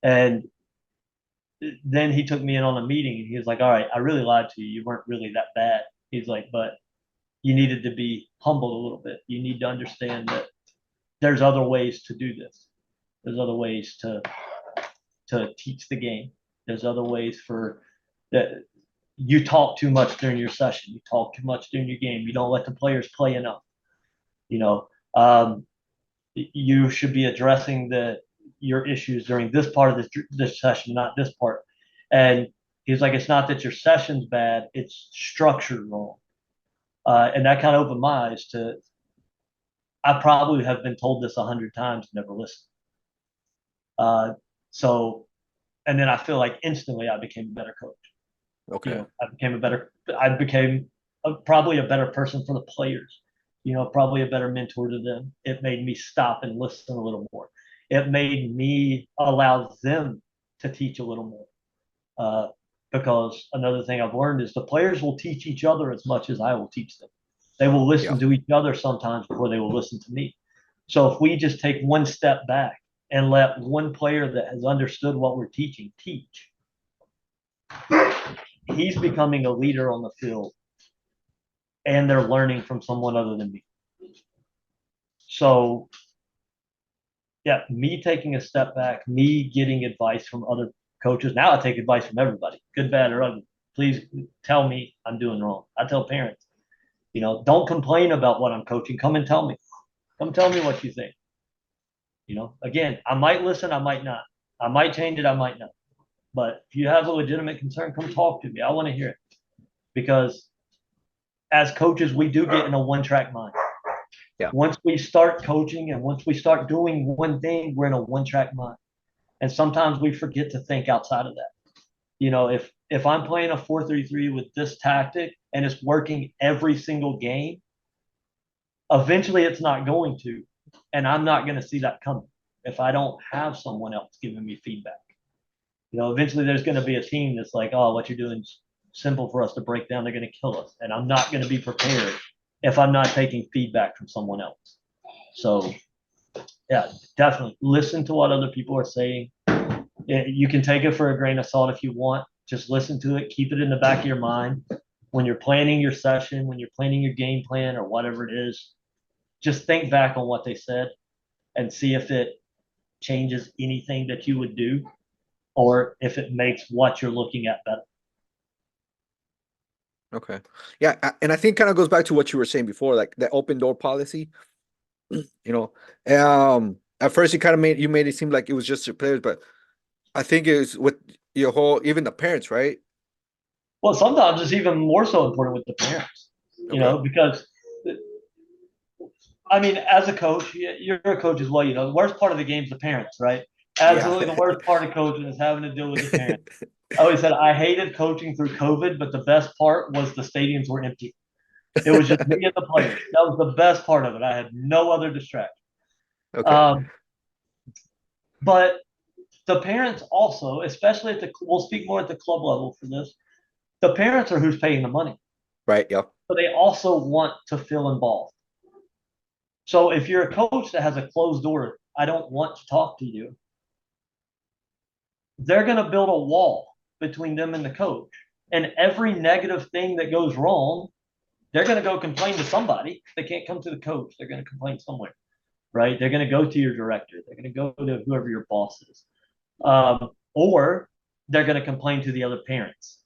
And then he took me in on a meeting, and he was like, all right, I really lied to you. You weren't really that bad. He's like, but you needed to be humbled a little bit. You need to understand that there's other ways to do this. There's other ways to teach the game. There's other ways for that. You talk too much during your session. You talk too much during your game. You don't let the players play enough. You know, you should be addressing your issues during this part of this session, not this part. And he's like, it's not that your session's bad; it's structured wrong. And that kind of opened my eyes to. I probably have been told this 100 times, never listened. Uh, so, and then I feel like instantly I became a better coach. okay, I became probably a better person for the players. Probably a better mentor to them. It made me stop and listen a little more. It made me allow them to teach a little more. because another thing I've learned is the players will teach each other as much as I will teach them. They will listen to each other sometimes before they will listen to me. So if we just take one step back and let one player that has understood what we're teaching teach, he's becoming a leader on the field, and they're learning from someone other than me. So, yeah, me taking a step back, me getting advice from other coaches. Now I take advice from everybody, good, bad, or ugly. Please tell me I'm doing wrong. I tell parents, don't complain about what I'm coaching. Come and tell me. Come tell me what you think. Again, I might listen, I might not. I might change it, I might not. But if you have a legitimate concern, come talk to me. I want to hear it. Because as coaches, we do get in a one-track mind. Yeah. Once we start coaching and once we start doing one thing, we're in a one-track mind. And sometimes we forget to think outside of that. If I'm playing a 4-3-3 with this tactic and it's working every single game, eventually it's not going to. And I'm not going to see that coming if I don't have someone else giving me feedback. Eventually there's going to be a team that's like, oh, what you're doing is simple for us to break down. They're going to kill us. And I'm not going to be prepared if I'm not taking feedback from someone else. So, yeah, definitely listen to what other people are saying. You can take it for a grain of salt if you want. Just listen to it. Keep it in the back of your mind. When you're planning your session, when you're planning your game plan or whatever it is, just think back on what they said and see if it changes anything that you would do or if it makes what you're looking at better. Okay. Yeah, and I think kind of goes back to what you were saying before, like the open door policy. At first you made it seem like it was just your players, but I think it was with your whole, even the parents, right? Well, sometimes it's even more so important with the parents, because I mean, as a coach, you're a coach as well. The worst part of the game is the parents, right? Absolutely, the worst part of coaching is having to deal with the parents. I always said I hated coaching through COVID, but the best part was the stadiums were empty. It was just me and the players. That was the best part of it. I had no other distraction. Okay. But the parents also, especially we'll speak more at the club level for this. The parents are who's paying the money. Right. Yeah. But they also want to feel involved. So if you're a coach that has a closed door, I don't want to talk to you, they're going to build a wall between them and the coach. And every negative thing that goes wrong, they're going to go complain to somebody. They can't come to the coach. They're going to complain somewhere, right? They're going to go to your director. They're going to go to whoever your boss is. Or they're going to complain to the other parents.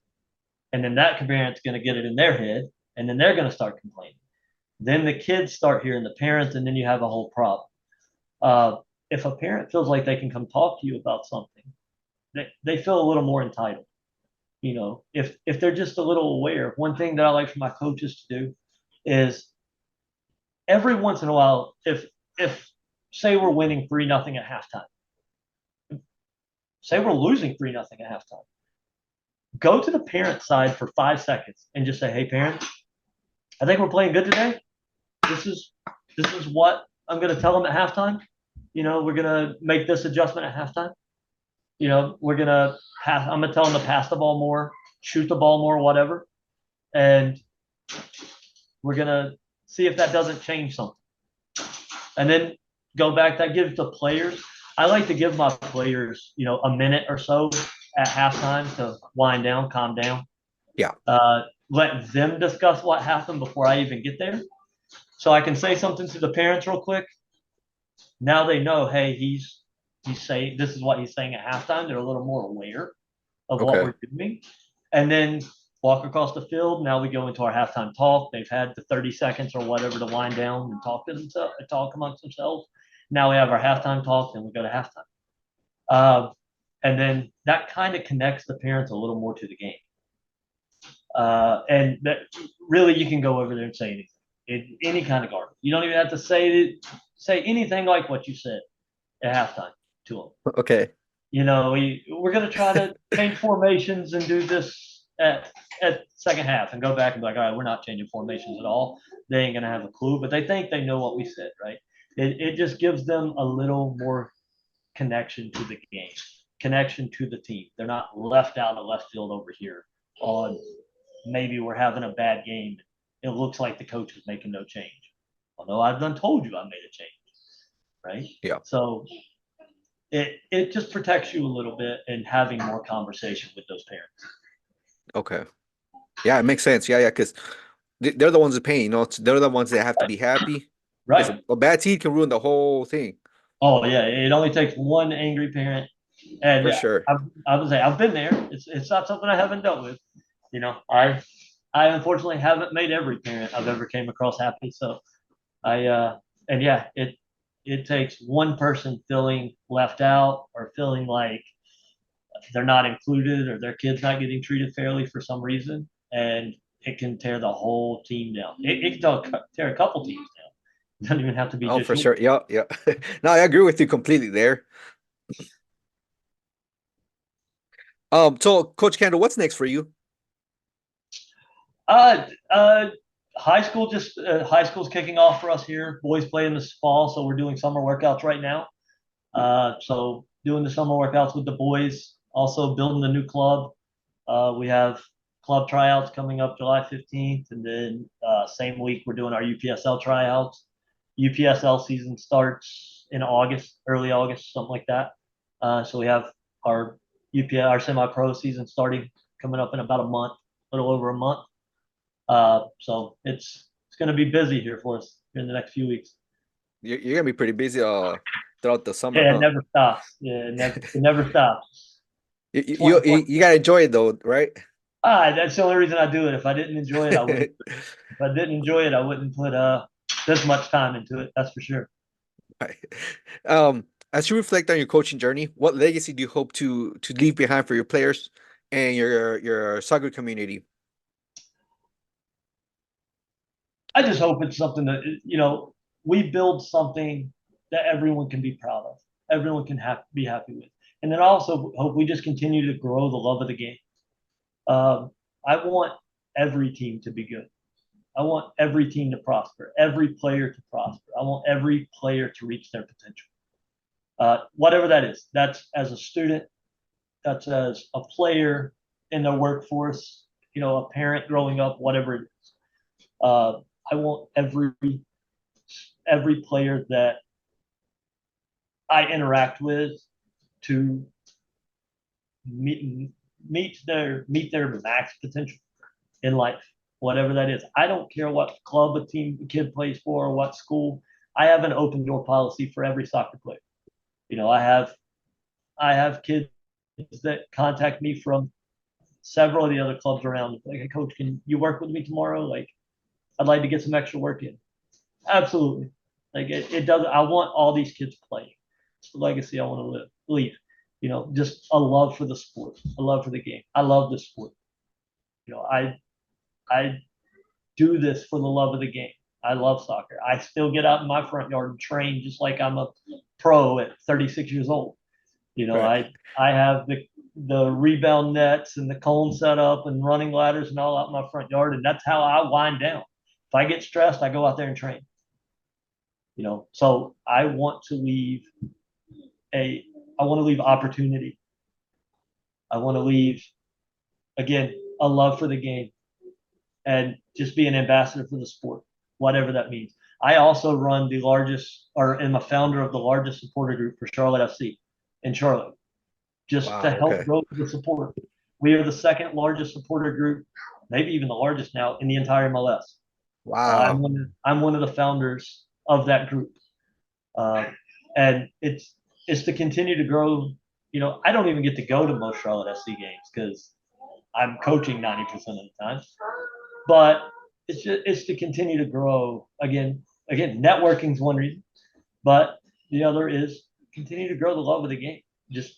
And then that parent's going to get it in their head, and then they're going to start complaining. Then the kids start hearing the parents, and then you have a whole problem. If a parent feels like they can come talk to you about something, they feel a little more entitled. If they're just a little aware. One thing that I like for my coaches to do is every once in a while, if say we're winning 3-0 at halftime, say we're losing 3-0 at halftime, go to the parent side for 5 seconds and just say, hey, parents, I think we're playing good today. This is what I'm going to tell them at halftime. We're going to make this adjustment at halftime. We're going to I'm going to tell them to pass the ball more, shoot the ball more, whatever. And we're going to see if that doesn't change something. And then go back. That gives the players, I like to give my players, a minute or so at halftime to wind down, calm down. Yeah. Let them discuss what happened before I even get there. So I can say something to the parents real quick. Now they know, hey, he's saying this is what he's saying at halftime. They're a little more aware of what we're doing. And then walk across the field. Now we go into our halftime talk. They've had the 30 seconds or whatever to wind down and talk to themselves, talk amongst themselves. Now we have our halftime talk, then we go to halftime. And then that kind of connects the parents a little more to the game. And that really you can go over there and say anything, any kind of garbage. You don't even have to say anything like what you said at halftime to them. Okay. We're going to try to change formations and do this at second half and go back and be like, all right, we're not changing formations at all. They ain't going to have a clue, but they think they know what we said, right? It just gives them a little more connection to the game. connection to the team. They're not left out of left field over here on maybe we're having a bad game. It looks like the coach is making no change. Although I've done told you I made a change, right? Yeah. So it just protects you a little bit and having more conversation with those parents. Okay. Yeah, it makes sense. Yeah, yeah, because they're the ones that pay. They're the ones that have to be happy. Because Right. a bad seed can ruin the whole thing. Oh yeah, it only takes one angry parent, and For sure. I would say I've been there. It's not something I haven't dealt with. I unfortunately haven't made every parent I've ever came across happy. So and yeah, it takes one person feeling left out or feeling like they're not included or their kid's not getting treated fairly for some reason, and it can tear the whole team down. It can tear a couple teams down. It doesn't even have to be Oh, just for yours. sure. Yeah, yeah. No, I agree with you completely there. So Coach Kendall, what's next for you? Uh, uh, high school's kicking off for us here. Boys play in this fall, so we're doing summer workouts right now. So doing the summer workouts with the boys, also building a new club. We have club tryouts coming up July 15th, and then same week we're doing our UPSL tryouts. UPSL season starts in August, early August, something like that. So we have our our semi-pro season starting coming up in about a month, a little over a month. So it's going to be busy here for us in the next few weeks. You're gonna be pretty busy throughout the summer, Yeah, it huh? never stops. Yeah, it never stops. You gotta enjoy it though, right? That's the only reason I do it. If I didn't enjoy it, I wouldn't. If I didn't enjoy it, I wouldn't put this much time into it. That's for sure. Right. As you reflect on your coaching journey, what legacy do you hope to leave behind for your players and your soccer community? I just hope it's something that we build something that everyone can be proud of, everyone can be happy with, and then I also hope we just continue to grow the love of the game. Um, I want every team to be good. I want every team to prosper, every player to prosper. I want every player to reach their potential, whatever that is. That's as a student, that's as a player in the workforce, a parent growing up, whatever it is. I want every player that I interact with to meet meet their max potential in life, whatever that is. I don't care what club a kid plays for or what school. I have an open door policy for every soccer player. I have kids that contact me from several of the other clubs around. Like, hey, coach, can you work with me tomorrow? Like, I'd like to get some extra work in. Absolutely. Like it does. I want all these kids playing. It's the legacy I want to leave. Just a love for the sport, a love for the game. I love this sport. I do this for the love of the game. I love soccer. I still get out in my front yard and train just like I'm a pro at 36 years old. Right. I have the rebound nets and the cone set up and running ladders and all out in my front yard, and that's how I wind down. If I get stressed, I go out there and train. So I want to leave opportunity. I want to leave, again, a love for the game and just be an ambassador for the sport, whatever that means. I also run the largest, or am a founder of the largest supporter group for Charlotte FC in Charlotte, just to Wow. help Okay. grow the support. We are the second largest supporter group, maybe even the largest now in the entire MLS. I'm Wow. one of the founders of that group. Uh, and it's to continue to grow. I don't even get to go to most Charlotte SC games because I'm coaching 90% of the time. But it's to continue to grow. Again, networking is one reason, but the other is continue to grow the love of the game. Just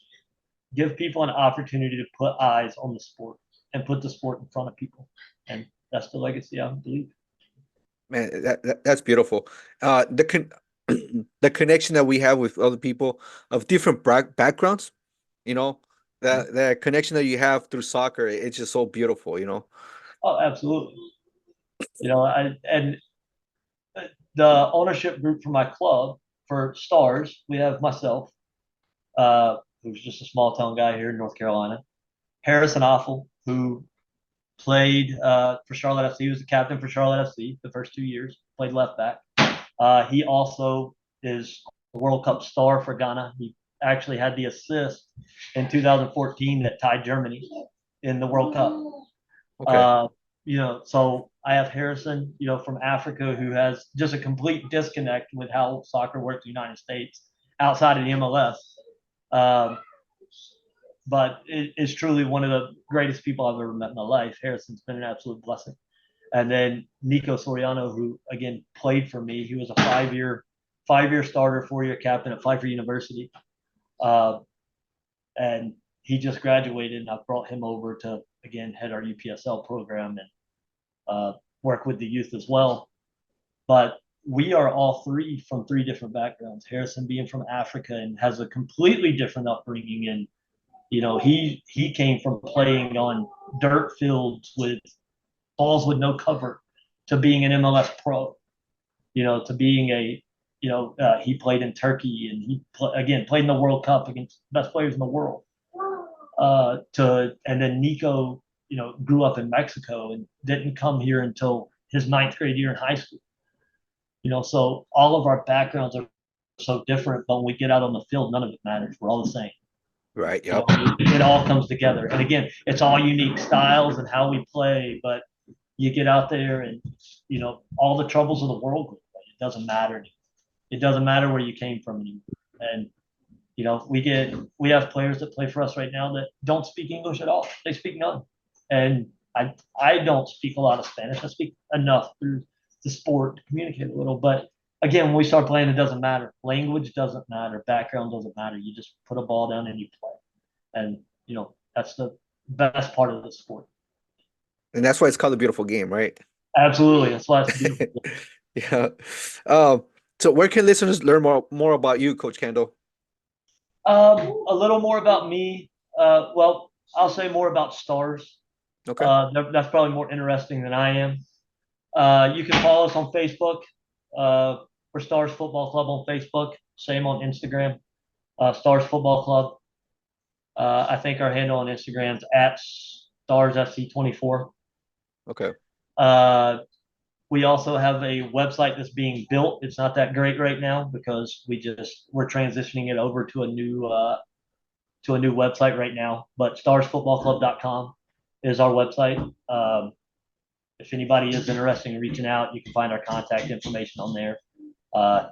give people an opportunity to put eyes on the sport and put the sport in front of people, and that's the legacy I believe. Man, that's beautiful. The connection that we have with other people of different backgrounds, you know, that connection that you have through soccer, it's just so beautiful. Oh, absolutely. And the ownership group for my club for Stars, we have myself, who's just a small town guy here in North Carolina. Harrison Offel, who played for Charlotte FC. He was the captain for Charlotte FC the first 2 years, played left back. He also is a World Cup star for Ghana. He actually had the assist in 2014 that tied Germany in the World Cup. Okay. So I have Harrison, from Africa, who has just a complete disconnect with how soccer works in the United States outside of the MLS. But it is truly one of the greatest people I've ever met in my life. Harrison's been an absolute blessing. And then Nico Soriano, who again played for me. He was a five-year starter, 4-year captain at Pfeiffer University. And he just graduated, and I brought him over to again head our UPSL program and work with the youth as well. But we are all three from three different backgrounds. Harrison being from Africa and has a completely different upbringing, and he came from playing on dirt fields with balls with no cover to being an MLS pro. To being he played in Turkey, and he played in the World Cup against the best players in the world. And then Nico, grew up in Mexico and didn't come here until his 9th grade year in high school. So all of our backgrounds are so different, but when we get out on the field, none of it matters. We're all the same. Right. Yep. It all comes together. And again, it's all unique styles and how we play, but you get out there and, all the troubles of the world, it doesn't matter anymore. It doesn't matter where you came from anymore. And, we have players that play for us right now that don't speak English at all. They speak none. And I don't speak a lot of Spanish. I speak enough through the sport to communicate a little. But again, when we start playing, it doesn't matter. Language doesn't matter. Background doesn't matter. You just put a ball down and you play. And, that's the best part of the sport. And that's why it's called a beautiful game, right? Absolutely. That's why it's beautiful. Yeah. So where can listeners learn more about you, Coach Kendall? A little more about me. Well, I'll say more about Stars. Okay. That's probably more interesting than I am. You can follow us on Facebook. For Stars Football Club on Facebook. Same on Instagram. Stars Football Club. I think our handle on Instagram is at StarsFC24. Okay. We also have a website that's being built. It's not that great right now because we're transitioning it over to a new website right now. But starsfootballclub.com is our website. If anybody is interested in reaching out, you can find our contact information on there.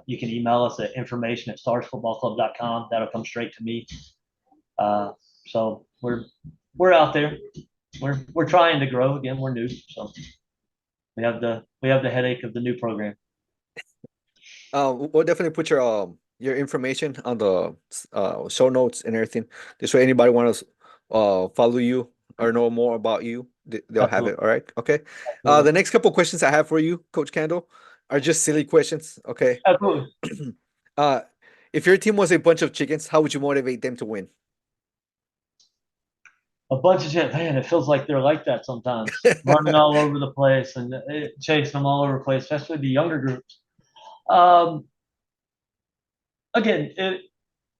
You can email us at information@starsfootballclub.com. That'll come straight to me. So we're out there. We're trying to grow again. We're new, so we have the headache of the new program. We'll definitely put your information on the show notes and everything. This way, anybody want to follow you or know more about you, they'll have it. All right. Okay. The next couple of questions I have for you, Coach Kendall, are just silly questions. Okay. Absolutely. If your team was a bunch of chickens, how would you motivate them to win? A bunch of shit, man. It feels like they're like that sometimes, running all over the place and chasing them all over the place, especially the younger groups. Again,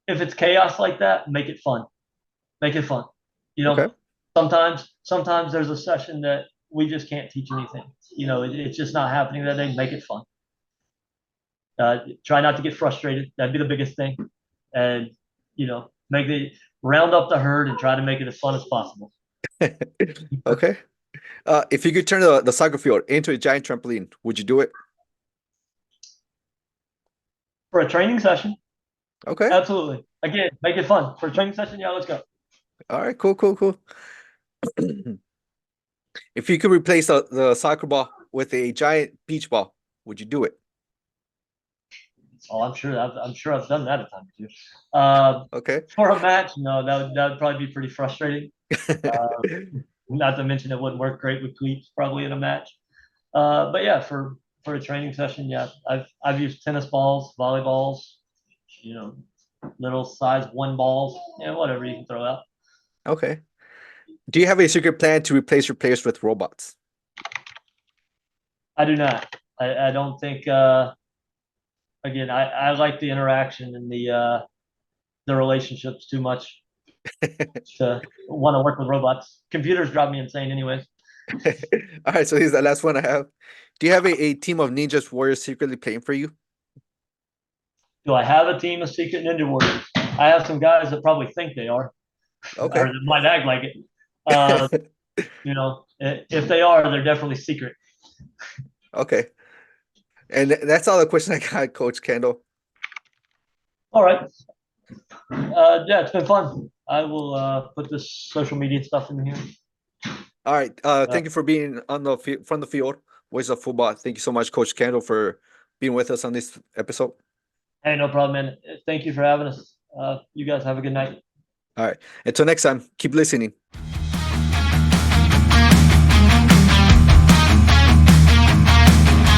if it's chaos like that, make it fun. Make it fun. Okay. Sometimes there's a session that we just can't teach anything. It's just not happening that day. Make it fun. Try not to get frustrated. That'd be the biggest thing. And round up the herd and try to make it as fun as possible. Okay. If you could turn the soccer field into a giant trampoline, would you do it? For a training session. Okay. Absolutely. Again, make it fun. For a training session, yeah, let's go. All right, cool. If you could replace the soccer ball with a giant beach ball, would you do it? Oh, I'm sure I've done that a time or two. Okay. For a match, no, that would probably be pretty frustrating. Not to mention it wouldn't work great with cleats probably in a match. But yeah, for a training session, yeah, I've used tennis balls, volleyballs, little size 1 balls, whatever you can throw out. Okay. Do you have a secret plan to replace your players with robots? I do not. I don't think. Again, I like the interaction and the relationships too much Want to work with robots. Computers drive me insane, anyways. All right, so here's the last one I have. Do you have a team of ninjas warriors secretly playing for you? Do I have a team of secret ninja warriors? I have some guys that probably think they are, or Okay. that might act like it. If they are, they're definitely secret. Okay. And that's all the questions I got, Coach Kendall. All right. Yeah, it's been fun. I will put this social media stuff in here. All right. Thank you for being on the from the field, Voice of Football. Thank you so much, Coach Kendall, for being with us on this episode. Hey, no problem, man. Thank you for having us. You guys have a good night. All right. Until next time, keep listening.